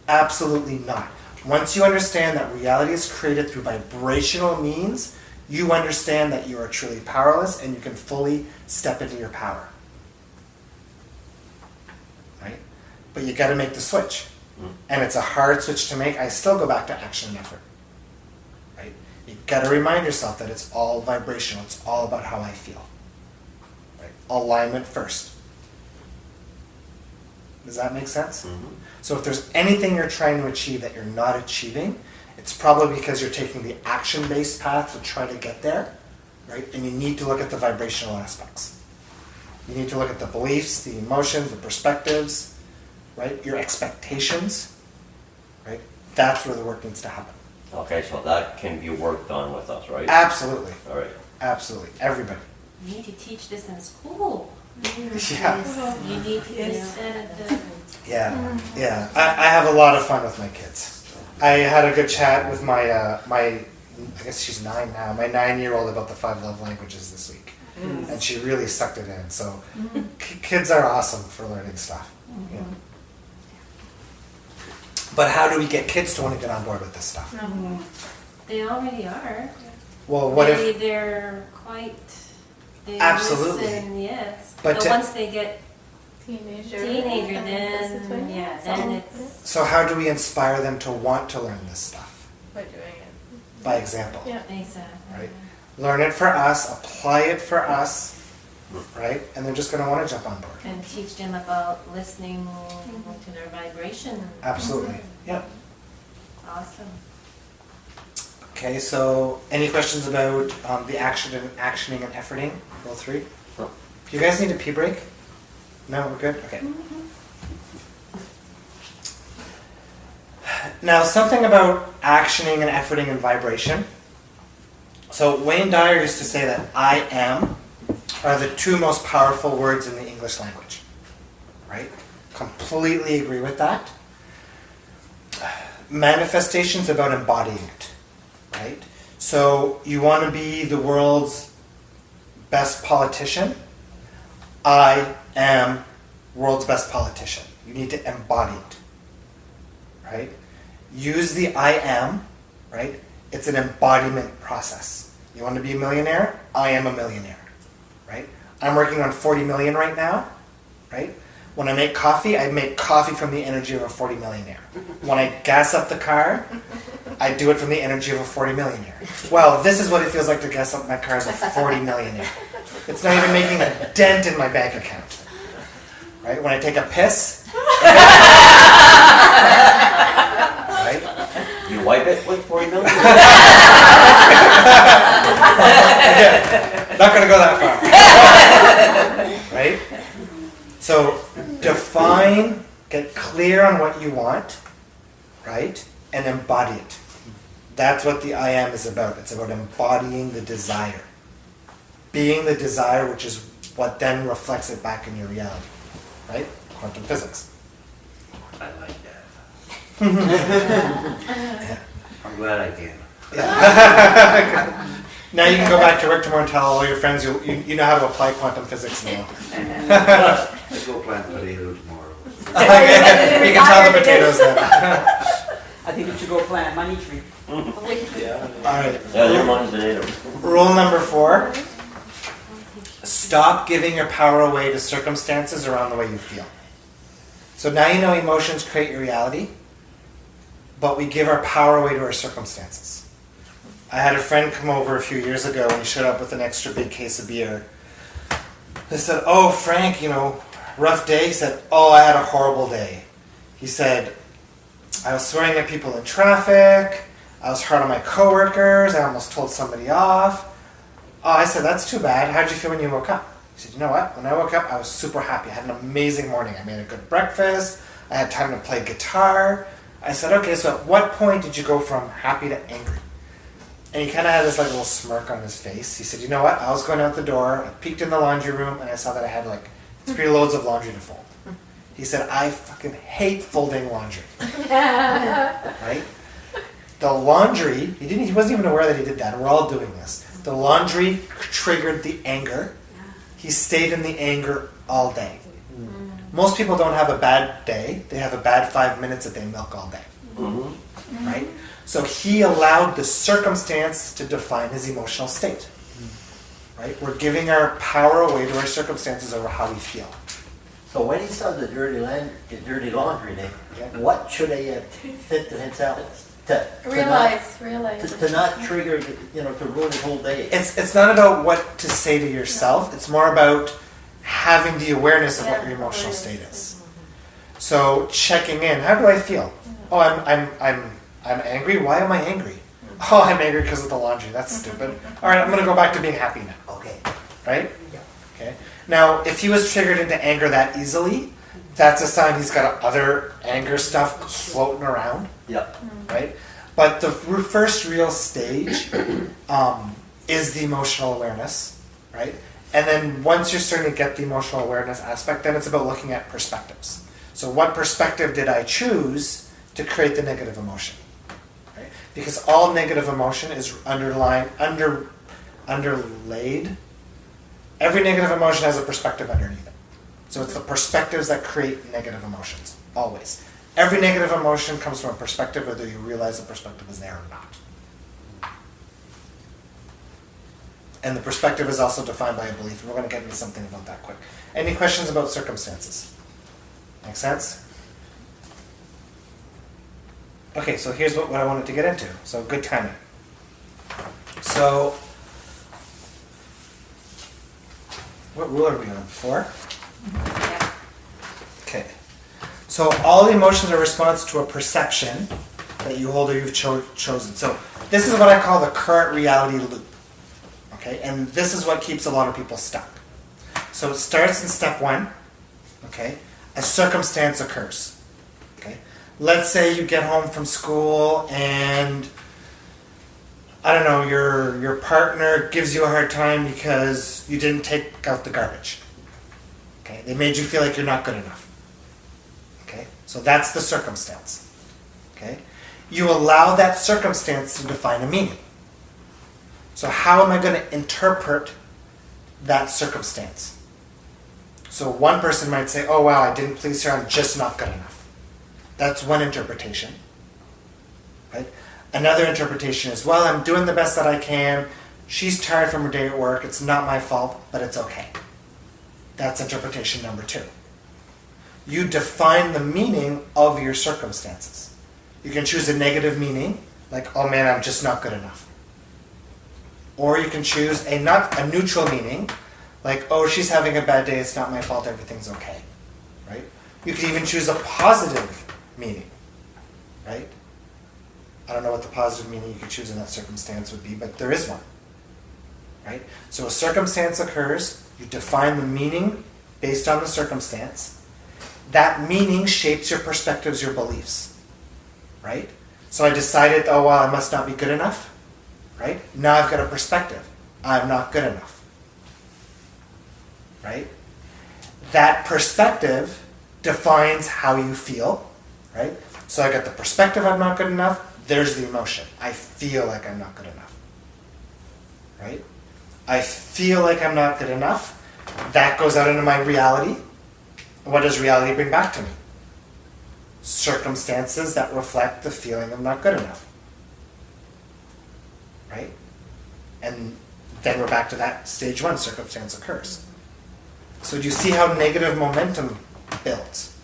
Absolutely not. Once you understand that reality is created through vibrational means, you understand that you are truly powerless and you can fully step into your power. Right? But you got to make the switch. And it's a hard switch to make. I still go back to action and effort. Right? You got to remind yourself that it's all vibrational. It's all about how I feel. Right? Alignment first. Does that make sense? Mm-hmm. So if there's anything you're trying to achieve that you're not achieving, it's probably because you're taking the action-based path to try to get there, right? And you need to look at the vibrational aspects. You need to look at the beliefs, the emotions, the perspectives, right? Your expectations, right? That's where the work needs to happen. Okay, so that can be worked on with us, right? Absolutely. All right. Absolutely. Everybody. You need to teach this in school. Yeah. You need to instead of the Yeah. Yeah. I have a lot of fun with my kids. I had a good chat with my, I guess she's 9 now, my 9-year-old about the 5 love languages this week. And she really sucked it in. So kids are awesome for learning stuff. Yeah. But how do we get kids to want to get on board with this stuff? they already are. Well, what if... They're quite... They Absolutely. Listen, yes. But But to- once they get Teenager, then yeah, then it's So how do we inspire them to want to learn this stuff? by doing it. By example. Yeah. exactly. Right. Learn it for us, apply it for us, right? And they're just going to want to jump on board. And teach them about listening to their vibration. Absolutely. Yep. Awesome. Okay, so any questions about the actioning and efforting? Rule 3? No. Do you guys need a pee break? No, we're good? Okay. Now, something about actioning and efforting and vibration. So Wayne Dyer used to say that I am are the 2 most powerful words in the English language. Right? Completely agree with that. Manifestation's about embodying it. Right? So you want to be the world's best politician. I am world's best politician. You need to embody it. Right? Use the I am, right? It's an embodiment process. You want to be a millionaire? I am a millionaire. Right? I'm working on 40 million right now. Right? When I make coffee, I make coffee from the energy of a 40 millionaire. When I gas up the car, I do it from the energy of a 40 millionaire. Well, this is what it feels like to gas up my car as a 40 millionaire. It's not even making a dent in my bank account. Right? When I take a piss, right? You wipe it with 40 million? Yeah, not going to go that far. Right? So define, get clear on what you want, right? And embody it. That's what the I am is about. It's about embodying the desire. Being the desire, which is what then reflects it back in your reality. Right? Quantum physics. I like that. Yeah. I'm glad I can. Now you can go back to work tomorrow and tell all your friends you know how to apply quantum physics now. I go plant potato tomorrow. You can tell the potatoes then. I think you should go plant a money tree. Yeah. All right. Yeah, your money's potato. Rule number 4. Stop giving your power away to circumstances around the way you feel. So now you know emotions create your reality, but we give our power away to our circumstances. I had a friend come over a few years ago and he showed up with an extra big case of beer. I said, "Oh, Frank, rough day." He said, "Oh, I had a horrible day." He said, "I was swearing at people in traffic. I was hard on my coworkers. I almost told somebody off." Oh, I said, "That's too bad. How did you feel when you woke up?" He said, "You know what? When I woke up, I was super happy. I had an amazing morning. I made a good breakfast. I had time to play guitar." I said, "Okay, so at what point did you go from happy to angry?" And he kind of had this little smirk on his face. He said, "You know what? I was going out the door. I peeked in the laundry room, and I saw that I had 3 loads of laundry to fold." He said, "I fucking hate folding laundry." Right? The laundry, he wasn't even aware that he did that. We're all doing this. The laundry triggered the anger. He stayed in the anger all day. Most people don't have a bad day. They have a bad 5 minutes that they milk all day. Mm-hmm. Right? So he allowed the circumstance to define his emotional state. Right? We're giving our power away to our circumstances over how we feel. So when he saw the dirty laundry day, what should he have said to himself to Realize. to not trigger, to ruin his whole day? It's not about what to say to yourself. It's more about having the awareness of what your emotional state is. So checking in. How do I feel? Oh, I'm angry. Why am I angry? Oh, I'm angry because of the laundry. That's stupid. All right, I'm going to go back to being happy now. Okay. Right? Okay. Now, if he was triggered into anger that easily, that's a sign he's got other anger stuff floating around. Yep. Right? But the first real stage is the emotional awareness, right? And then once you're starting to get the emotional awareness aspect, then it's about looking at perspectives. So what perspective did I choose to create the negative emotion? Right? Because all negative emotion is underlaid. Every negative emotion has a perspective underneath it. So it's the perspectives that create negative emotions, always. Every negative emotion comes from a perspective, whether you realize the perspective is there or not. And the perspective is also defined by a belief, and we're going to get into something about that quick. Any questions about circumstances? Make sense? Okay, so here's what I wanted to get into. So good timing. So, what rule are we on? 4? Yeah. Okay. So all emotions are response to a perception that you hold or you've chosen. So this is what I call the current reality loop. Okay, and this is what keeps a lot of people stuck. So it starts in step 1. Okay, a circumstance occurs. Okay, let's say you get home from school and I don't know, your partner gives you a hard time because you didn't take out the garbage. Okay, they made you feel like you're not good enough. Okay, so that's the circumstance. Okay, you allow that circumstance to define a meaning. So how am I going to interpret that circumstance? So one person might say, oh wow, I didn't please her, I'm just not good enough. That's one interpretation. Right? Another interpretation is, well, I'm doing the best that I can. She's tired from her day at work. It's not my fault, but it's okay. That's interpretation number 2. You define the meaning of your circumstances. You can choose a negative meaning, like, oh man, I'm just not good enough. Or you can choose a neutral meaning, like, oh, she's having a bad day, it's not my fault, everything's okay. Right? You can even choose a positive meaning. Right? I don't know what the positive meaning you could choose in that circumstance would be, but there is one. Right? So a circumstance occurs, you define the meaning based on the circumstance. That meaning shapes your perspectives, your beliefs. Right? So I decided, oh well, I must not be good enough. Right? Now I've got a perspective. I'm not good enough. Right? That perspective defines how you feel. Right? So I got the perspective I'm not good enough. There's the emotion. I feel like I'm not good enough. Right? I feel like I'm not good enough. That goes out into my reality. What does reality bring back to me? Circumstances that reflect the feeling of not good enough. Right? And then we're back to that stage 1, circumstance occurs. So do you see how negative momentum builds?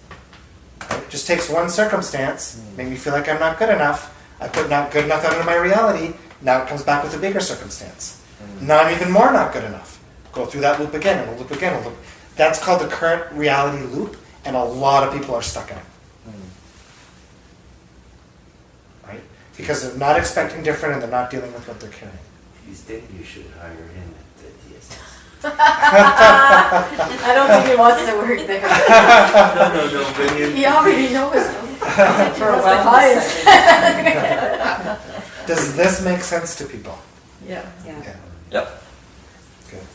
Right? It just takes one circumstance, make me feel like I'm not good enough. I put not good enough out into my reality. Now it comes back with a bigger circumstance. Now I'm even more not good enough. Go through that loop again, and a loop again, and a loop. That's called the current reality loop, and a lot of people are stuck in it. Right? Because they're not expecting different, and they're not dealing with what they're carrying. He's dead, you should hire him at the TSS. I don't think he wants to work there. No, bring him. He already knows them. For a wellness session. Does this make sense to people? Yeah. Yeah. Okay. Yep. Good.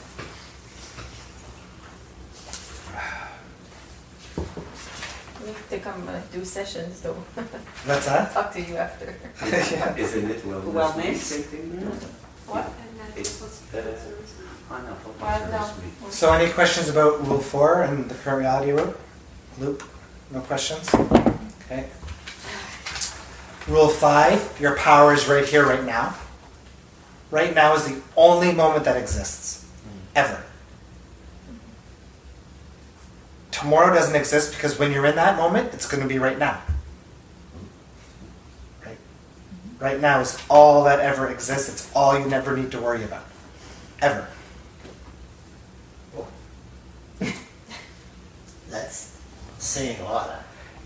We need to come do sessions though. What's that? Talk to you after. Yeah. Isn't it Wellness? week, same thing? What? It's I know, Well, no. this week. So any questions about Rule 4 and the current reality rule? Loop? No questions? Okay. Rule 5, your power is right here, right now. Right now is the only moment that exists, ever. Tomorrow doesn't exist because when you're in that moment, it's going to be right now. Right? Right now is all that ever exists. It's all you never need to worry about. Ever. That's saying a lot.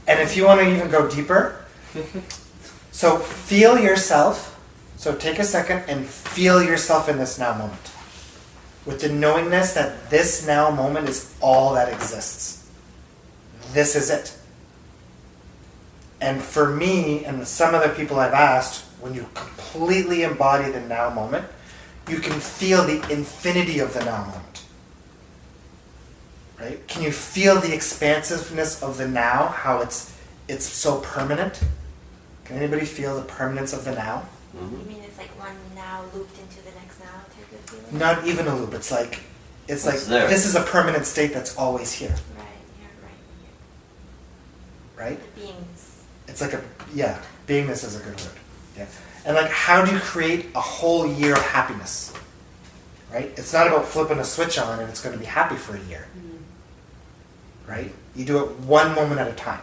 And if you want to even go deeper, so feel yourself. So take a second and feel yourself in this now moment. With the knowingness that this now moment is all that exists. This is it. And for me, and some other people I've asked, when you completely embody the now moment, you can feel the infinity of the now moment. Right? Can you feel the expansiveness of the now, how it's so permanent? Can anybody feel the permanence of the now? You mean it's like one now looped into the next now type of feeling? Not even a loop. It's like there. this is a permanent state that's always here. Right, yeah, right, Right? The beings. It's like beingness is a good word. Yeah. And like, how do you create a whole year of happiness? Right? It's not about flipping a switch on and it's going to be happy for a year. Right? You do it one moment at a time.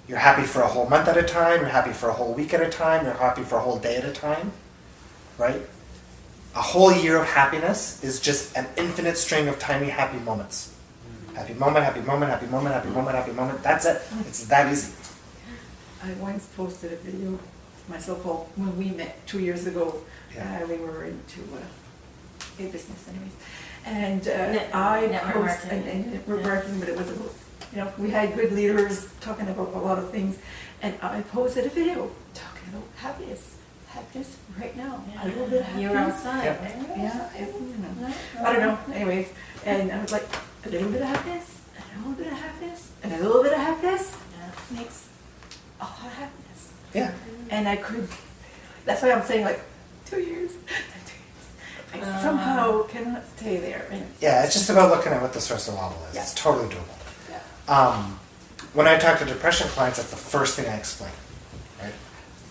You're happy for a whole month at a time, you're happy for a whole week at a time, you're happy for a whole day at a time. Right? A whole year of happiness is just an infinite string of tiny happy moments. Happy moment, happy moment, happy moment, happy moment, happy moment. That's it. It's that easy. I once posted a video of myself when we met 2 years ago. Yeah. We were into a business anyways. And Network posted, marketing. and we're working, but it was about, we had good leaders talking about a lot of things. And I posted a video talking about happiness right now. A little bit of happiness. You were outside, Yeah. right? Yeah, I don't know. Anyways, and I was like, a little bit of happiness, and a little bit of happiness, and a little bit of happiness makes a lot of happiness. Yeah. And that's why I'm saying like 2 years. I somehow cannot stay there. And Yeah, it's just about looking at what the source of wobble is. Yeah. It's totally doable. Yeah. When I talk to depression clients, that's the first thing I explain. Right?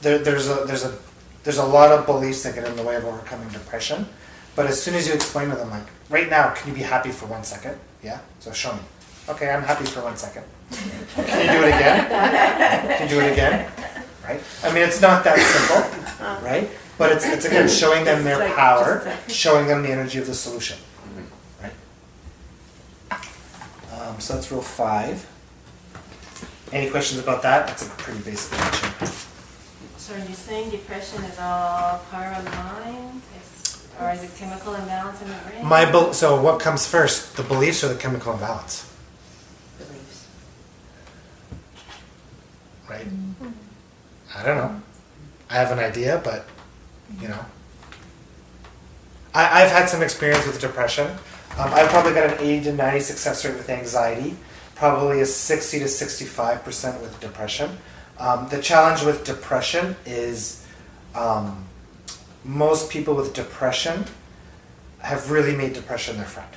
There's a lot of beliefs that get in the way of overcoming depression, but as soon as you explain to them, like, right now, can you be happy for 1 second? Yeah. So show me. Okay, I'm happy for 1 second. Can you do it again? Can you do it again? Right? I mean, it's not that simple, right? But it's again showing them their Like, power, just showing them the energy of the solution. Right? So that's rule 5. Any questions about that? That's a pretty basic answer. So are you saying depression is all power of the mind? Or is it chemical imbalance in the brain? So what comes first, the beliefs or the chemical imbalance? Beliefs. Right? I don't know. I have an idea, but I've had some experience with depression. I've probably got an 80 to 90 success rate with anxiety, probably a 60 to 65% with depression. The challenge with depression is most people with depression have really made depression their friend.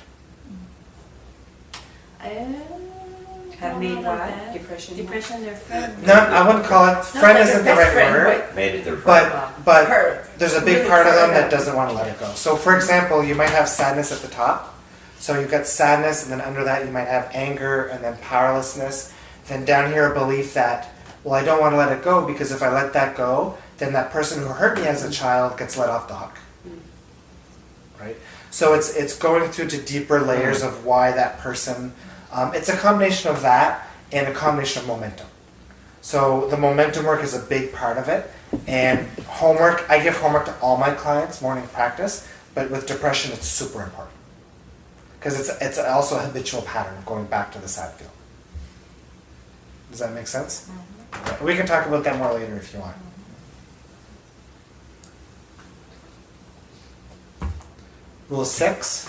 Have made what? Depression? Depression, their friend. No, I wouldn't call it, friend like isn't their the best right friend, word. Made it their friend. But there's a big Really part of them far that down. doesn't want to let it go. So for example, you might have sadness at the top. So you've got sadness, and then under that you might have anger, and then powerlessness. Then down here a belief that, well, I don't want to let it go because if I let that go, then that person who hurt me as a child gets let off the hook. Right? So it's going through to deeper layers of why that person, it's a combination of that and a combination of momentum. So the momentum work is a big part of it. And homework, I give homework to all my clients, morning practice, but with depression it's super important. Because it's also a habitual pattern of going back to the sad feel. Does that make sense? Okay. We can talk about that more later if you want. Rule 6,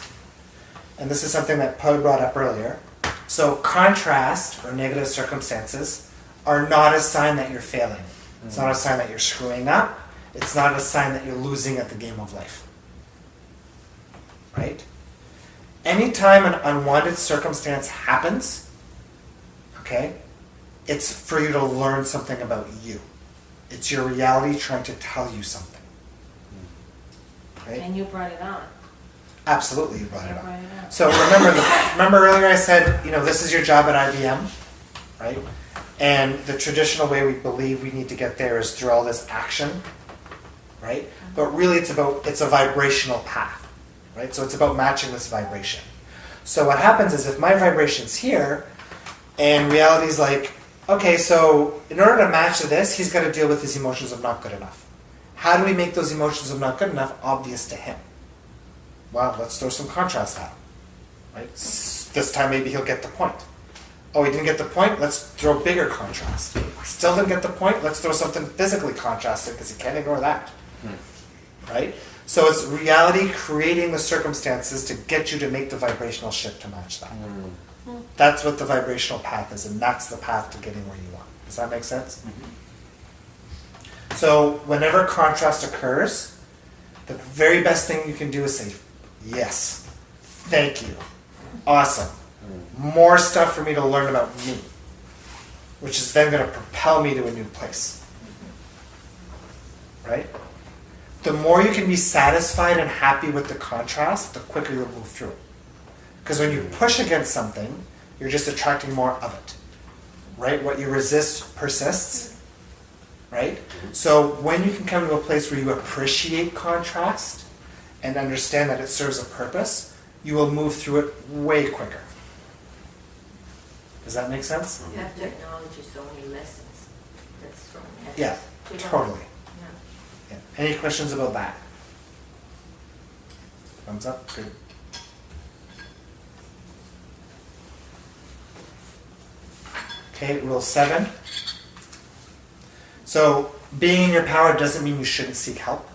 and this is something that Poe brought up earlier. So contrast or negative circumstances are not a sign that you're failing. It's not a sign that you're screwing up. It's not a sign that you're losing at the game of life. Right? Anytime an unwanted circumstance happens, Okay? It's for you to learn something about you. It's your reality trying to tell you something. Right? And you brought it on. Absolutely, you brought You it up. brought it on. So remember earlier I said, this is your job at IBM, right? And the traditional way we believe we need to get there is through all this action, right? But really it's a vibrational path, right? So it's about matching this vibration. So what happens is if my vibration's here, and reality's like, okay, so in order to match this, he's got to deal with his emotions of not good enough. How do we make those emotions of not good enough obvious to him? Well, let's throw some contrast at him, right? This time maybe he'll get the point. Oh, he didn't get the point? Let's throw bigger contrast. Still didn't get the point? Let's throw something physically contrasted because he can't ignore that, right? So it's reality creating the circumstances to get you to make the vibrational shift to match that. That's what the vibrational path is, and that's the path to getting where you want. Does that make sense? So whenever contrast occurs, the very best thing you can do is say, yes, thank you, awesome. More stuff for me to learn about me, which is then going to propel me to a new place. Right? The more you can be satisfied and happy with the contrast, the quicker you'll move through it. Because when you push against something, you're just attracting more of it. Right? What you resist persists. Right? So when you can come to a place where you appreciate contrast and understand that it serves a purpose, you will move through it way quicker. Does that make sense? You have to acknowledge so many lessons. That's from Yeah, totally. Yeah. Yeah. Any questions about that? Thumbs up? Good. Okay, rule 7. So, being in your power doesn't mean you shouldn't seek help.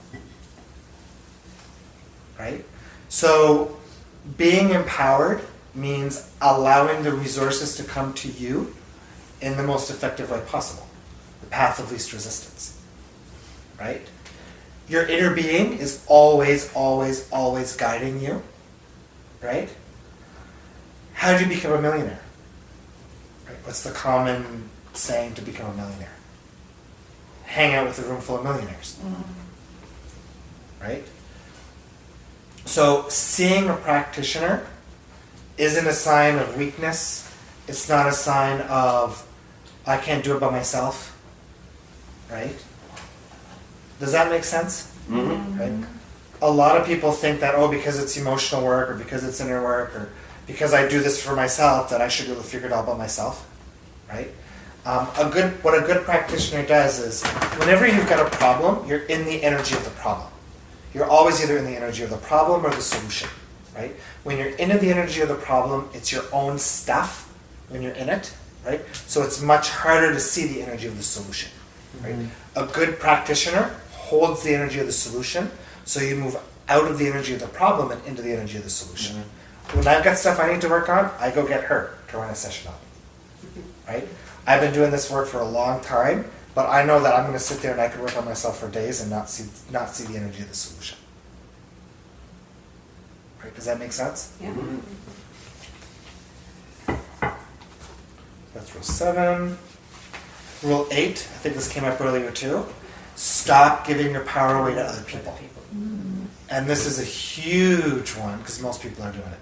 Right? So, being empowered means allowing the resources to come to you in the most effective way possible. The path of least resistance. Right? Your inner being is always, always, always guiding you. Right? How did you become a millionaire? Right? What's the common saying to become a millionaire? Hang out with a room full of millionaires. Right? So seeing a practitioner isn't a sign of weakness. It's not a sign of, I can't do it by myself. Right? Does that make sense? Mm-hmm. Right? A lot of people think that, because it's emotional work or because it's inner work or because I do this for myself that I should be able to figure it out by myself. Right? What a good practitioner does is whenever you've got a problem, you're in the energy of the problem. You're always either in the energy of the problem or the solution. Right? When you're in the energy of the problem, it's your own stuff when you're in it. Right? So it's much harder to see the energy of the solution. Right? A good practitioner holds the energy of the solution, so you move out of the energy of the problem and into the energy of the solution. When I've got stuff I need to work on, I go get her to run a session on. Right? I've been doing this work for a long time, but I know that I'm going to sit there and I can work on myself for days and not see the energy of the solution. Right? Does that make sense? Yeah. That's rule 7. Rule 8, I think this came up earlier too. Stop giving your power away to other people. And this is a huge one because most people are doing it.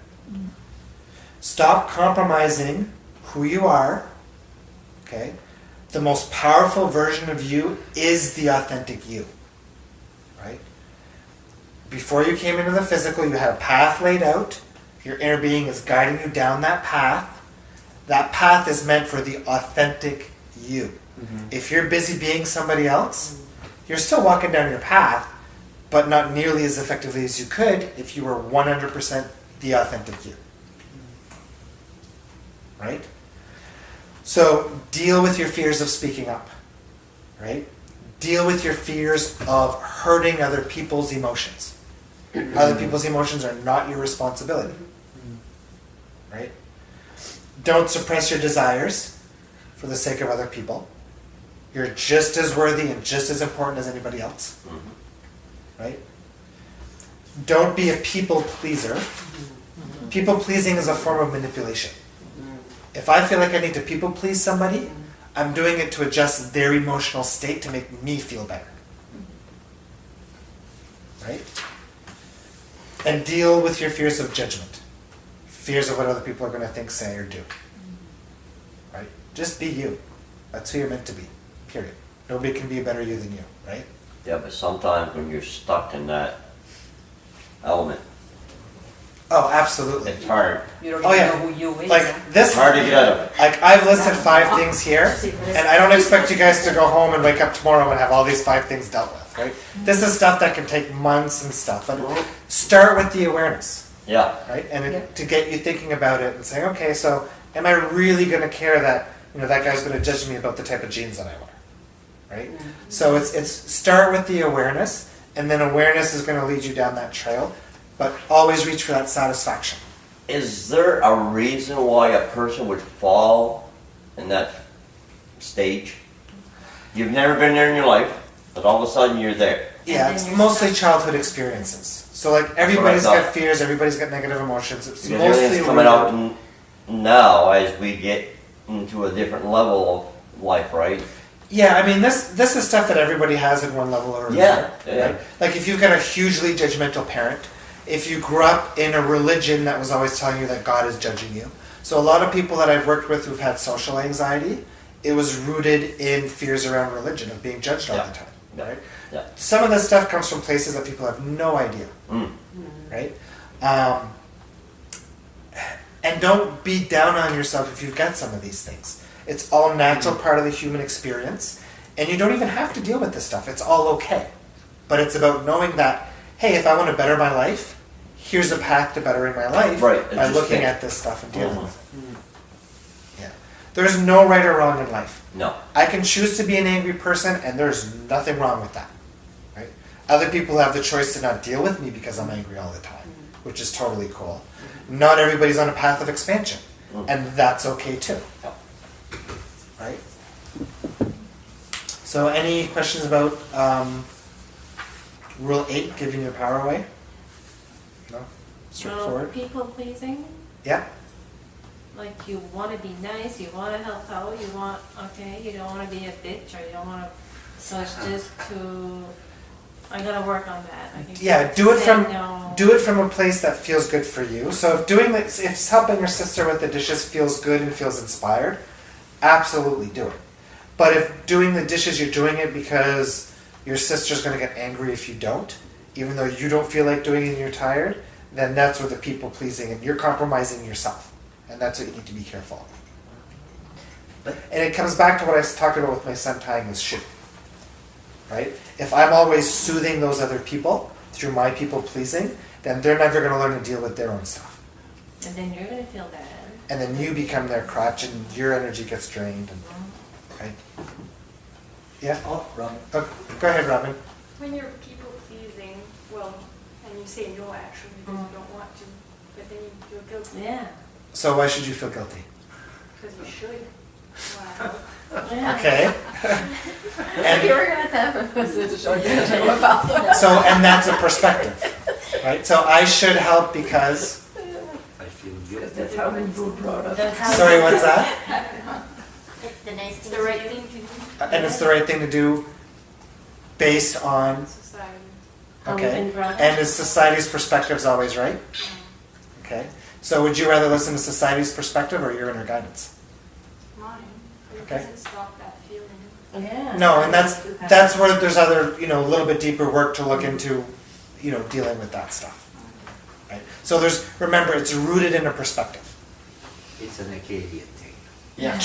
Stop compromising who you are. Okay? The most powerful version of you is the authentic you. Right? Before you came into the physical, you had a path laid out. Your inner being is guiding you down that path. That path is meant for the authentic you. If you're busy being somebody else, you're still walking down your path, but not nearly as effectively as you could if you were 100% the authentic you. Right? So deal with your fears of speaking up. Right? Deal with your fears of hurting other people's emotions. Other people's emotions are not your responsibility. Right? Don't suppress your desires for the sake of other people. You're just as worthy and just as important as anybody else. Right? Don't be a people pleaser. People pleasing is a form of manipulation. If I feel like I need to people please somebody, I'm doing it to adjust their emotional state to make me feel better. Right? And deal with your fears of judgment. Fears of what other people are going to think, say, or do. Right? Just be you. That's who you're meant to be. Period. Nobody can be a better you than you, right? Yeah, but sometimes when you're stuck in that element, Oh, absolutely. it's hard. You don't Oh, even yeah. know who you is. Like this, It's hard to get out of it. like I've listed 5 things here, and I don't expect you guys to go home and wake up tomorrow and have all these 5 things dealt with, right? This is stuff that can take months and stuff, but start with the awareness, Yeah. right? And to get you thinking about it and saying, okay, so am I really going to care that that guy's going to judge me about the type of jeans that I wear, right? So it's start with the awareness, and then awareness is going to lead you down that trail, but always reach for that satisfaction. Is there a reason why a person would fall in that stage? You've never been there in your life, but all of a sudden you're there. Yeah, And it's then you're mostly stuck. childhood experiences. So like everybody's That's what I got fears, everybody's got negative emotions. It's Because mostly everything's coming out now as we get into a different level of life, right? Yeah, I mean this is stuff that everybody has at one level or Yeah, another. yeah. Right? Like if you've got a hugely judgmental parent, if you grew up in a religion that was always telling you that God is judging you. So a lot of people that I've worked with who've had social anxiety, it was rooted in fears around religion of being judged all Yeah. the time. Yeah. Right? Yeah. Some of this stuff comes from places that people have no idea. Mm. Right? And don't beat down on yourself if you've got some of these things. It's all natural part of the human experience, and you don't even have to deal with this stuff. It's all okay. But it's about knowing that, hey, if I want to better my life, here's a path to bettering my life Right, by just looking think. at this stuff and dealing with it. Yeah. There's no right or wrong in life. No. I can choose to be an angry person, and there's nothing wrong with that. Right? Other people have the choice to not deal with me because I'm angry all the time, which is totally cool. Not everybody's on a path of expansion, and that's okay too. Right? So, any questions about Rule 8, giving your power away? No? Straightforward? People pleasing, Yeah? like you want to be nice, you want to help out, you want, okay, you don't want to be a bitch, or you don't want to, so it's just to, I gotta work on that. I can Yeah, do it say from no. do it from a place that feels good for you. So if helping your sister with the dishes feels good and feels inspired, absolutely do it. But if doing the dishes, you're doing it because your sister's going to get angry if you don't, even though you don't feel like doing it and you're tired, then that's where the people pleasing and you're compromising yourself, and that's what you need to be careful of. And it comes back to what I talked about with my son tying his shoe. Right? If I'm always soothing those other people through my people pleasing, then they're never going to learn to deal with their own stuff. And then you're gonna feel bad. And then you become their crutch and your energy gets drained. And, right? Yeah? Oh, Robin. Oh, go ahead, Robin. When you're people pleasing, well, and you say no actually because you don't want to, but then you feel guilty Yeah. So why should you feel guilty? because you should. Wow. Yeah. Okay. You were gonna have a visit to So, and that's a perspective. Right? So I should help because... I feel good. That's how we were brought up. That's how Sorry, what's that? It's the nice It's thing the right to do. thing to do And it's the right thing to do based on... in society. How we've Okay. been brought up. And is society's perspectives always right? Okay. So would you rather listen to society's perspective or your inner guidance? Mine. But it Okay. doesn't stop that feeling. Yeah. No, and that's where there's other, a little bit deeper work to look into, dealing with that stuff. Right? So remember, it's rooted in a perspective. It's an Acadian thing. Yeah.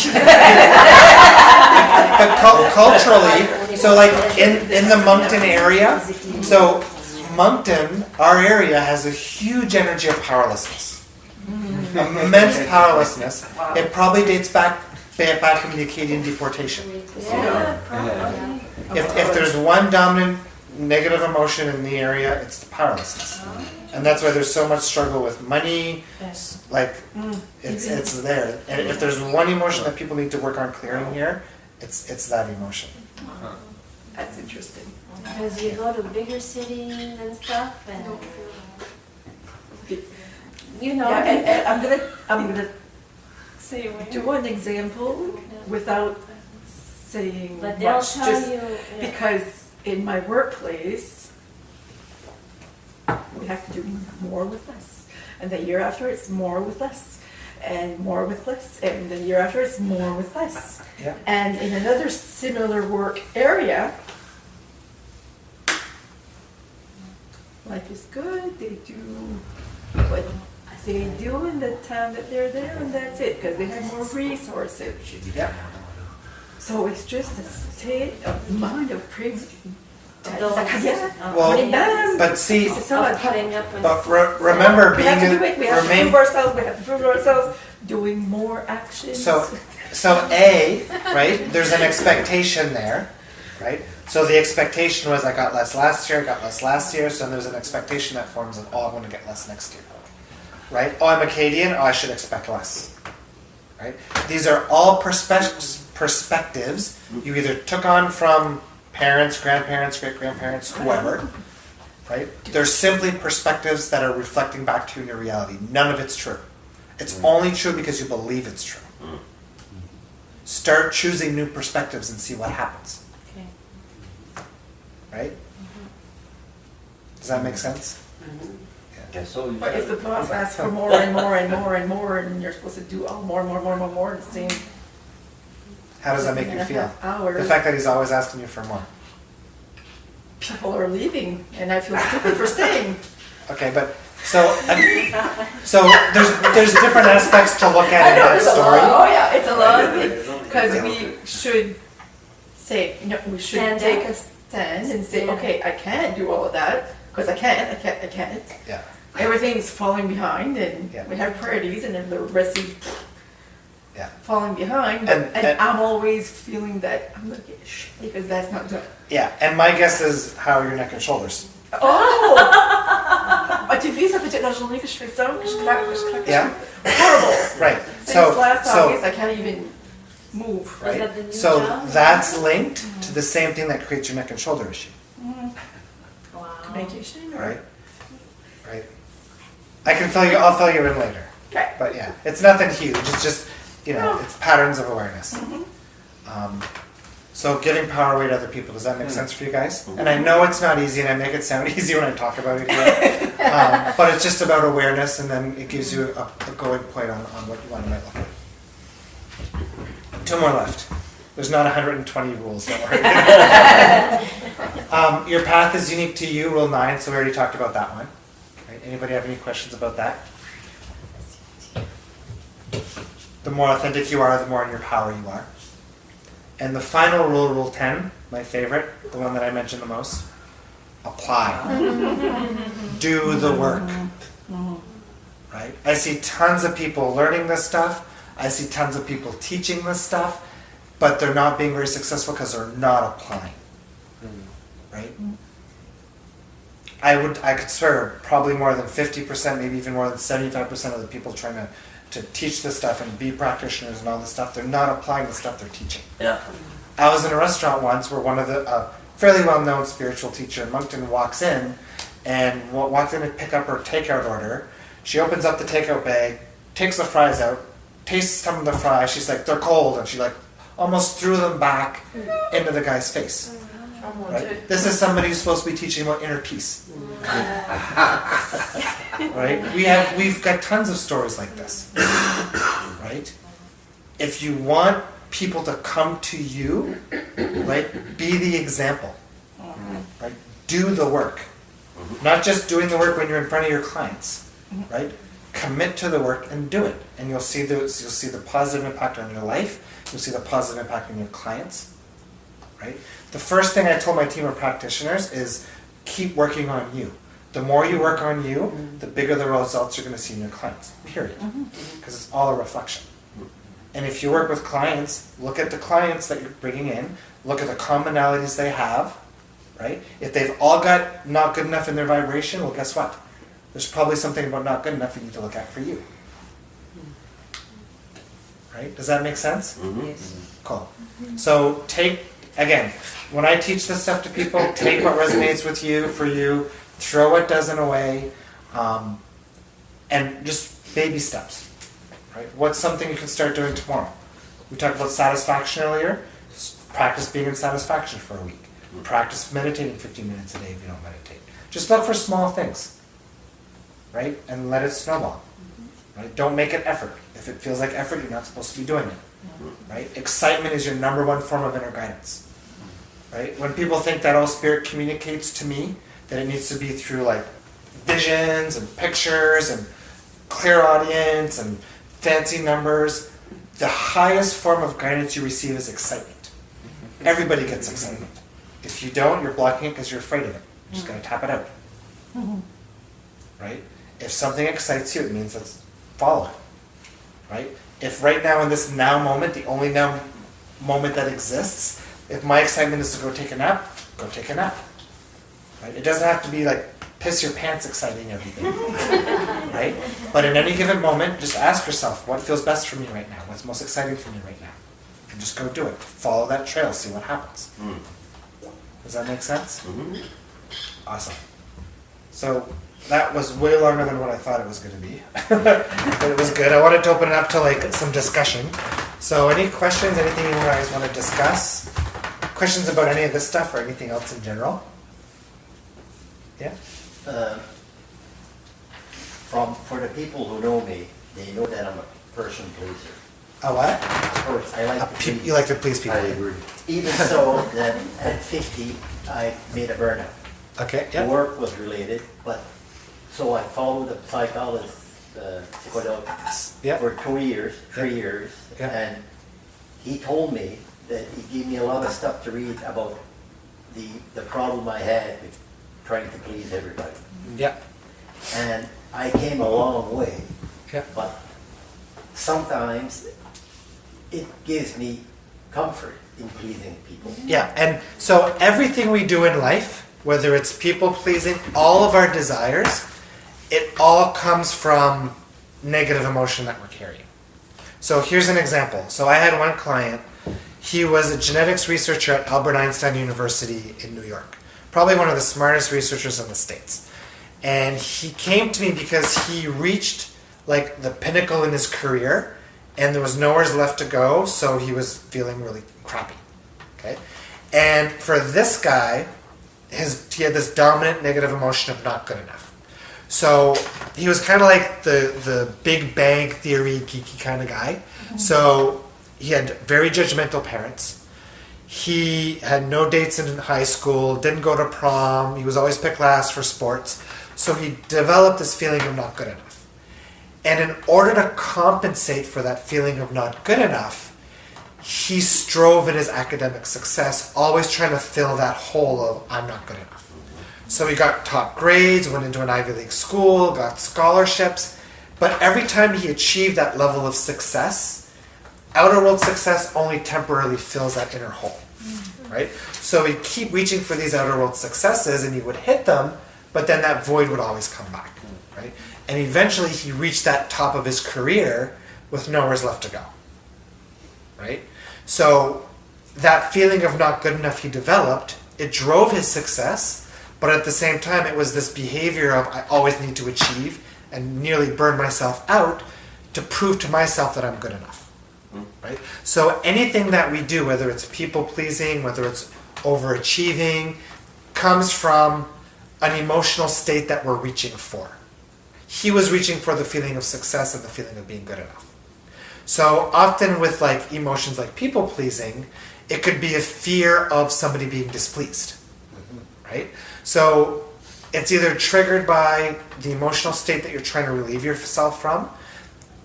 But culturally, so like in the Moncton area, so Moncton, our area has a huge energy of powerlessness. Immense powerlessness. It probably dates back from the Acadian deportation. Yeah, probably. If there's one dominant negative emotion in the area, it's the powerlessness. And that's why there's so much struggle with money, like, it's there. And if there's one emotion that people need to work on clearing here, it's that emotion. That's interesting. Because you go to bigger cities and stuff, and Don't feel that. you know. Yeah, and I'm gonna Say away. do an example without saying But they'll much, show just you. Yeah. because in my workplace, we have to do more with less. And the year after, it's more with less. And more with less. And the year after, it's more with less. Yeah. And in another similar work area, life is good, they do what they do in the time that they're there, and that's it, because they have more resources. Yeah. So it's just a state of mind of Those- Well, but see, Of putting up with. but remember we have to being do it, we have to remain. prove ourselves, we have to prove ourselves, doing more actions. So A, right? There's an expectation there, right? So the expectation was I got less last year, I got less last year, so there's an expectation that forms of, oh, I'm going to get less next year, right? Oh, I'm Acadian, oh, I should expect less, right? These are all perspectives you either took on from parents, grandparents, great-grandparents, whoever, right? They're simply perspectives that are reflecting back to you in your reality. None of it's true. It's only true because you believe it's true. Start choosing new perspectives and see what happens. Okay. Right? Does that make sense? Yeah, so But if the boss asks for more and more and more and more, and you're supposed to do more, the same. How does that make you 7.5 feel? hours. The fact that he's always asking you for more. People are leaving, and I feel stupid for staying. Okay, but so there's different aspects to look at in that it's a story. lot. Oh yeah, it's a lot of things. Because we should say, we should Stand take up. a stand and say, Yeah. okay, I can't do all of that because I can't. Yeah. Everything's falling behind, and Yeah. we have priorities, and then the rest is Yeah. falling behind. And I'm always feeling that I'm gonna get shit because that's not done. Yeah, and my guess is how are your neck and shoulders. Oh! Tu vis, ça fait toute la journée que je fais ça, que je claque, que je claque. Yeah. Horrible. Right. Since last August, I can't even move. Right. that the new So job? that's linked to the same thing that creates your neck and shoulder issue. Wow. Communication, or? Right. Right. I'll fill you in later. Okay. But yeah, it's nothing huge. It's just, it's patterns of awareness. So giving power away to other people, does that make sense for you guys? And I know it's not easy, and I make it sound easy when I talk about it here. But it's just about awareness, and then it gives you a going point on what you want to might look at. 2 more left. There's not 120 rules, don't worry. Your path is unique to you, rule 9, so we already talked about that one. Right? Anybody have any questions about that? The more authentic you are, the more in your power you are. And the final rule, rule 10, my favorite, the one that I mentioned the most, apply. Do the work. Right? I see tons of people learning this stuff. I see tons of people teaching this stuff, but they're not being very successful because they're not applying. Right? I could swear probably more than 50%, maybe even more than 75% of the people trying to teach this stuff and be practitioners and all this stuff, they're not applying the stuff they're teaching. yeah. I was in a restaurant once where one of the fairly well-known spiritual teacher in Moncton walks in and walked in to pick up her takeout order. She opens up the takeout bag, takes the fries out, tastes some of the fries. She's like, they're cold, and she almost threw them back into the guy's face. Right? This is somebody who's supposed to be teaching about inner peace. Right? We've got tons of stories like this. Right? If you want people to come to you, right, be the example. Right? Do the work. Not just doing the work when you're in front of your clients. Right? Commit to the work and do it. And you'll see the positive impact on your life. You'll see the positive impact on your clients. Right? The first thing I told my team of practitioners is keep working on you. The more you work on you, the bigger the results you're going to see in your clients, period. Because it's all a reflection. And if you work with clients, look at the clients that you're bringing in, look at the commonalities they have, right? If they've all got not good enough in their vibration, well, guess what? There's probably something about not good enough you need to look at for you. Right? Does that make sense? Yes. Cool. So again, when I teach this stuff to people, take what resonates with you, for you, throw what doesn't away, and just baby steps. right? What's something you can start doing tomorrow? We talked about satisfaction earlier. Practice being in satisfaction for a week. Practice meditating 15 minutes a day if you don't meditate. Just look for small things, right? And let it snowball, right? Don't make it effort. If it feels like effort, you're not supposed to be doing it, right? Excitement is your number one form of inner guidance, right? When people think that, oh, spirit communicates to me, that it needs to be through like visions and pictures and clear audience and fancy numbers. The highest form of guidance you receive is excitement. Everybody gets excitement. If you don't, you're blocking it because you're afraid of it. You just gotta tap it out. Right? If something excites you, it means let's follow it. Right? If right now in this now moment, the only now moment that exists, if my excitement is to go take a nap, go take a nap. Right? It doesn't have to be like piss your pants exciting everything. Right? But in any given moment, just ask yourself, what feels best for me right now? What's most exciting for me right now? And just go do it. Follow that trail, see what happens. Does that make sense? Awesome. So that was way longer than what I thought it was going to be. But it was good. I wanted to open it up to like some discussion. So any questions, anything you guys want to discuss? Questions about any of this stuff or anything else in general? Yeah? For the people who know me, they know that I'm a person pleaser. A what? I like to please. You like to please people. I agree. Even so that at 50, I made a burnout. Okay, The yeah. work was related, but so I followed a psychologist Yeah. for 3 years, Yeah. and he told me that he gave me a lot of stuff to read about the problem I had with trying to please everybody. Yeah. And I came a long way, Yeah. but sometimes it gives me comfort in pleasing people. Yeah, and so everything we do in life, whether it's people pleasing, all of our desires, it all comes from negative emotion that we're carrying. So here's an example. So I had one client, he was a genetics researcher at Albert Einstein University in New York. Probably one of the smartest researchers in the States. And he came to me because he reached like the pinnacle in his career and there was nowhere left to go, so he was feeling really crappy. Okay? And for this guy, he had this dominant negative emotion of not good enough. So he was kind of like the Big Bang Theory geeky kind of guy. So he had very judgmental parents. He had no dates in high school, didn't go to prom, he was always picked last for sports. So he developed this feeling of not good enough. And in order to compensate for that feeling of not good enough, he strove in his academic success, always trying to fill that hole of I'm not good enough. So he got top grades, went into an Ivy League school, got scholarships, but every time he achieved that level of success, outer world success only temporarily fills that inner hole, right? So he'd keep reaching for these outer world successes and he would hit them, but then that void would always come back, right? And eventually he reached that top of his career with nowhere left to go, right? So that feeling of not good enough he developed, it drove his success, but at the same time it was this behavior of I always need to achieve and nearly burn myself out to prove to myself that I'm good enough, right? So anything that we do, whether it's people pleasing, whether it's overachieving, comes from an emotional state that we're reaching for. He was reaching for the feeling of success and the feeling of being good enough. So often with like emotions like people pleasing, it could be a fear of somebody being displeased, right? So it's either triggered by the emotional state that you're trying to relieve yourself from,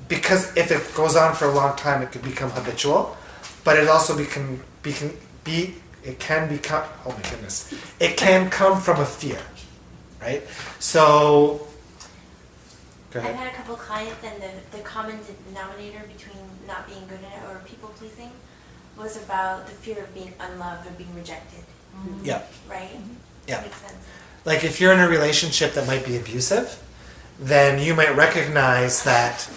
because if it goes on for a long time, it could become habitual, but it also it can become, oh my goodness, it can come from a fear, right? So, go I've ahead. had a couple clients, and the common denominator between not being good at or people pleasing was about the fear of being unloved or being rejected. Yeah. Right? Yeah. Makes sense. Like if you're in a relationship that might be abusive, then you might recognize that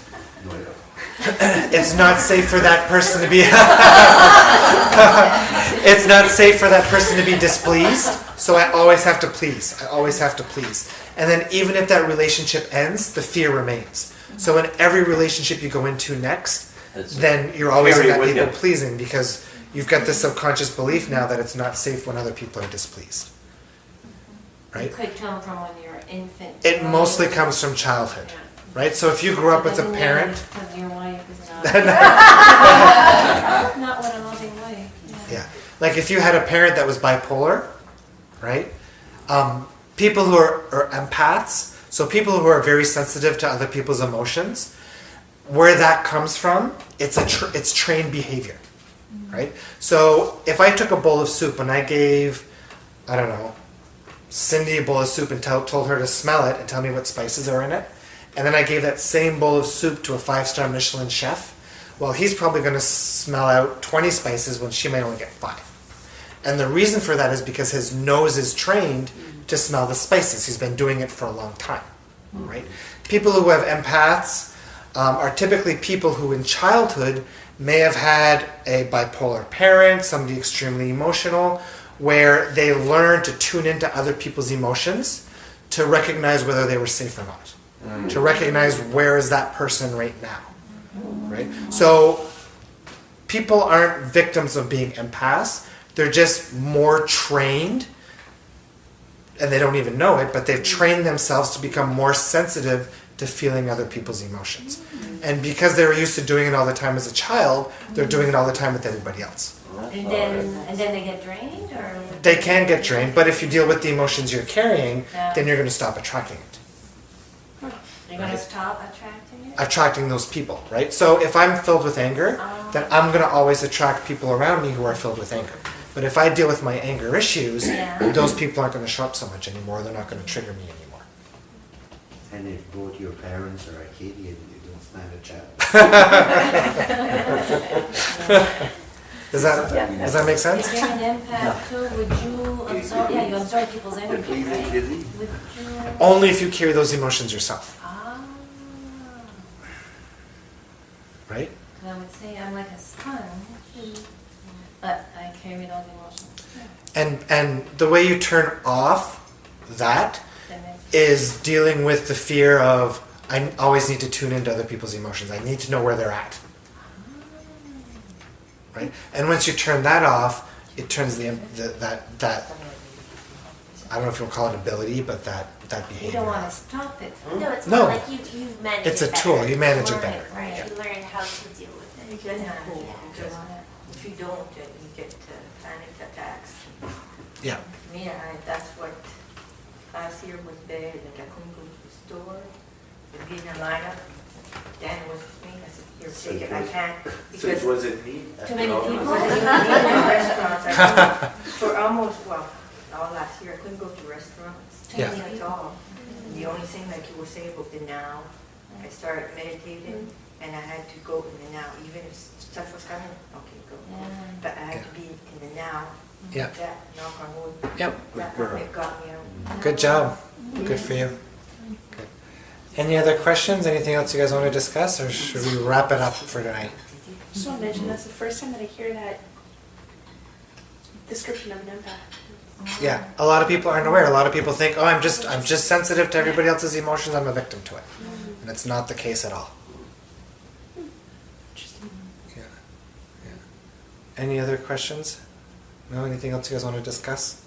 it's not safe for that person to be it's not safe for that person to be displeased, so I always have to please. I always have to please. And then even if that relationship ends, the fear remains. So in every relationship you go into next, That's- then you're always in Carry that with you. people pleasing because you've got this subconscious belief now that it's not safe when other people are displeased. Right? It could come from when you're an infant. It mostly comes from childhood, right? So if you grew up with a parent, Because your wife is not. yeah, Not with a loving wife. Yeah. like if you had a parent that was bipolar, right? People who are empaths, so people who are very sensitive to other people's emotions, where that comes from, it's trained behavior, right? So if I took a bowl of soup and I gave, I don't know, Cindy a bowl of soup and told her to smell it and tell me what spices are in it, and then I gave that same bowl of soup to a 5-star Michelin chef, well, he's probably going to smell out 20 spices when she might only get 5. And the reason for that is because his nose is trained to smell the spices. He's been doing it for a long time, right? People who have empaths are typically people who in childhood may have had a bipolar parent, somebody extremely emotional, where they learn to tune into other people's emotions to recognize whether they were safe or not, to recognize where is that person right now, right? So people aren't victims of being empaths. They're just more trained, and they don't even know it, but they've trained themselves to become more sensitive to feeling other people's emotions. And because they were used to doing it all the time as a child, they're doing it all the time with everybody else. And then they get drained, or They can get drained, but if you deal with the emotions you're carrying, Yeah. then you're going to stop attracting it. you're gonna stop attracting it. Attracting those people, right? So if I'm filled with anger, then I'm going to always attract people around me who are filled with anger. But if I deal with my anger issues, Yeah. those people aren't going to show up so much anymore. They're not going to trigger me anymore. And if both your parents are Acadian, you don't stand a chance. Does that make sense? If you're an empath too, would you absorb? Yeah, you absorb people's energy, right? Would you? Only if you carry those emotions yourself, Ah. right? I would say I'm like a sponge, but I carry those emotions. And the way you turn off that That makes- is dealing with the fear of I always need to tune into other people's emotions. I need to know where they're at. Right? And once you turn that off, it turns that I don't know if you'll call it ability, but that You behavior. don't want to stop it. No, it's No. more like you manage It's it a tool. better. You manage it Learn better. Right. Yeah. You learn how to deal with it. You get Yeah. cool, Yeah. because if you don't, then you get panic attacks. Yeah. Me, that's what last year was bad, like I couldn't go to the store, and being in a lineup, Dan was with me, I said, you're So taking, it I was- can't, So because it wasn't me? Too many after all? people? in restaurants, I couldn't, for almost, well, all last year, I couldn't go to restaurants. Yeah. At all. And the only thing, like you were saying about the now, I started meditating, and I had to go in the now, even if stuff was coming, okay, go. Yeah. But I had to be in the now. Yeah. That, knock on wood. Yep. That, it got me out. Good job. Good for you. Good. Any other questions? Anything else you guys want to discuss, or should we wrap it up for tonight? Just want to mention that's the first time that I hear that description of an empath. Yeah, a lot of people aren't aware. A lot of people think, "Oh, I'm just sensitive to everybody else's emotions. I'm a victim to it," and it's not the case at all. Yeah. Yeah. Any other questions? No. Anything else you guys want to discuss?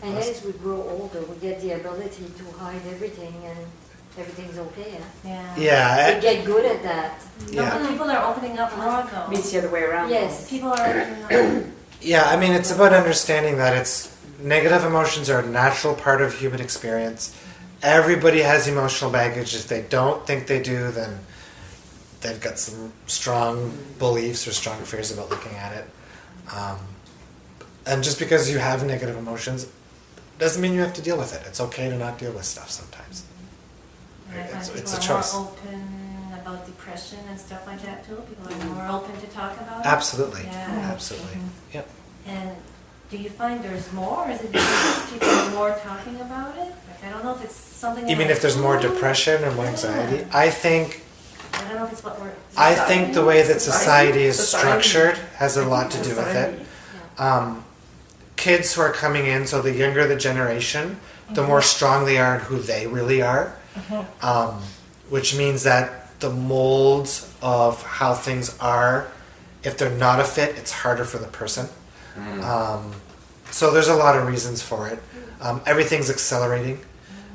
And as we grow older, we get the ability to hide everything and everything's okay. Yeah. Yeah. We get good at that. No, Yeah. but people are opening up more though. It's the other way around. Yes. People are opening up. Yeah, I mean, it's about understanding that it's negative emotions are a natural part of human experience. Everybody has emotional baggage. If they don't think they do, then they've got some strong beliefs or strong fears about looking at it. And just because you have negative emotions doesn't mean you have to deal with it. It's okay to not deal with stuff sometimes. And I find It's people a are choice. more open about depression and stuff like that too. People are more open to talk about it. Absolutely. Yeah. Absolutely. Yep. And do you find there's more, or is it because people are more talking about it? Like, I don't know if it's something. You mean if there's more depression or more anxiety? I think I don't know if it's what we're. the way that society is structured has a lot to do with it. Kids who are coming in, so the younger the generation, the more strong they are in who they really are. which means that the molds of how things are, if they're not a fit, it's harder for the person. So there's a lot of reasons for it. Everything's accelerating.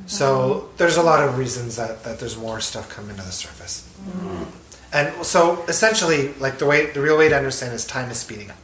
So there's a lot of reasons that there's more stuff coming to the surface. And so essentially, like the real way to understand is time is speeding up.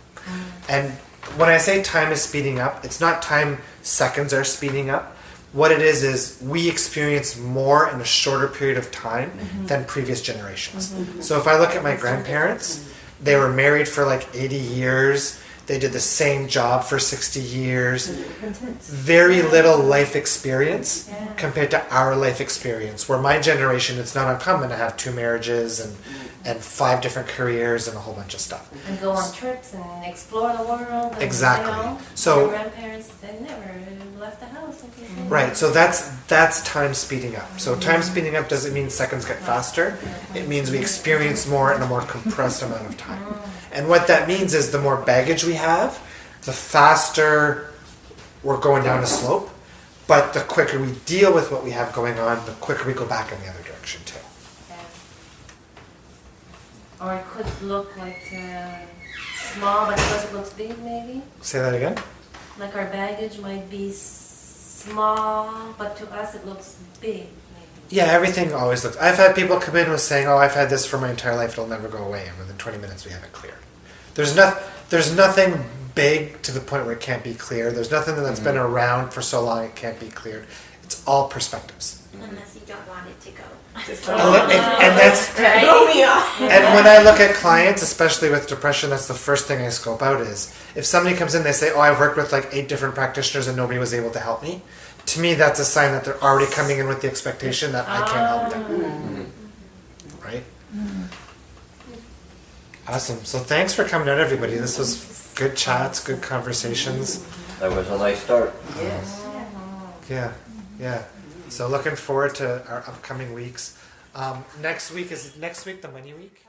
And when I say time is speeding up, it's not time seconds are speeding up. What it is we experience more in a shorter period of time than previous generations. So if I look at my grandparents, they were married for like 80 years. They did the same job for 60 years. Very little life experience compared to our life experience. Where my generation, it's not uncommon to have 2 marriages and 5 different careers and a whole bunch of stuff. And go on trips and explore the world. And, Exactly. You know, So- my grandparents, they never left the house. Right, so that's time speeding up. So time speeding up doesn't mean seconds get faster. It means we experience more in a more compressed amount of time. And what that means is the more baggage we have, the faster we're going down a slope. But the quicker we deal with what we have going on, the quicker we go back in the other direction too. Or it could look like small, but to us it looks big, maybe. Say that again? Like our baggage might be small, but to us it looks big. Yeah, everything always looks... I've had people come in with saying, oh, I've had this for my entire life, it'll never go away, and within 20 minutes we have it cleared. There's nothing big to the point where it can't be cleared. There's nothing that's been around for so long it can't be cleared. It's all perspectives. Unless you don't want it to go. And that's... And when I look at clients, especially with depression, that's the first thing I scope out is, if somebody comes in, they say, oh, I've worked with like 8 different practitioners and nobody was able to help me. To me, that's a sign that they're already coming in with the expectation that I can't help them. Right? Awesome. So thanks for coming out, everybody. This was good chats, good conversations. That was a nice start. Yes. Yeah. So looking forward to our upcoming weeks. Next week the money week.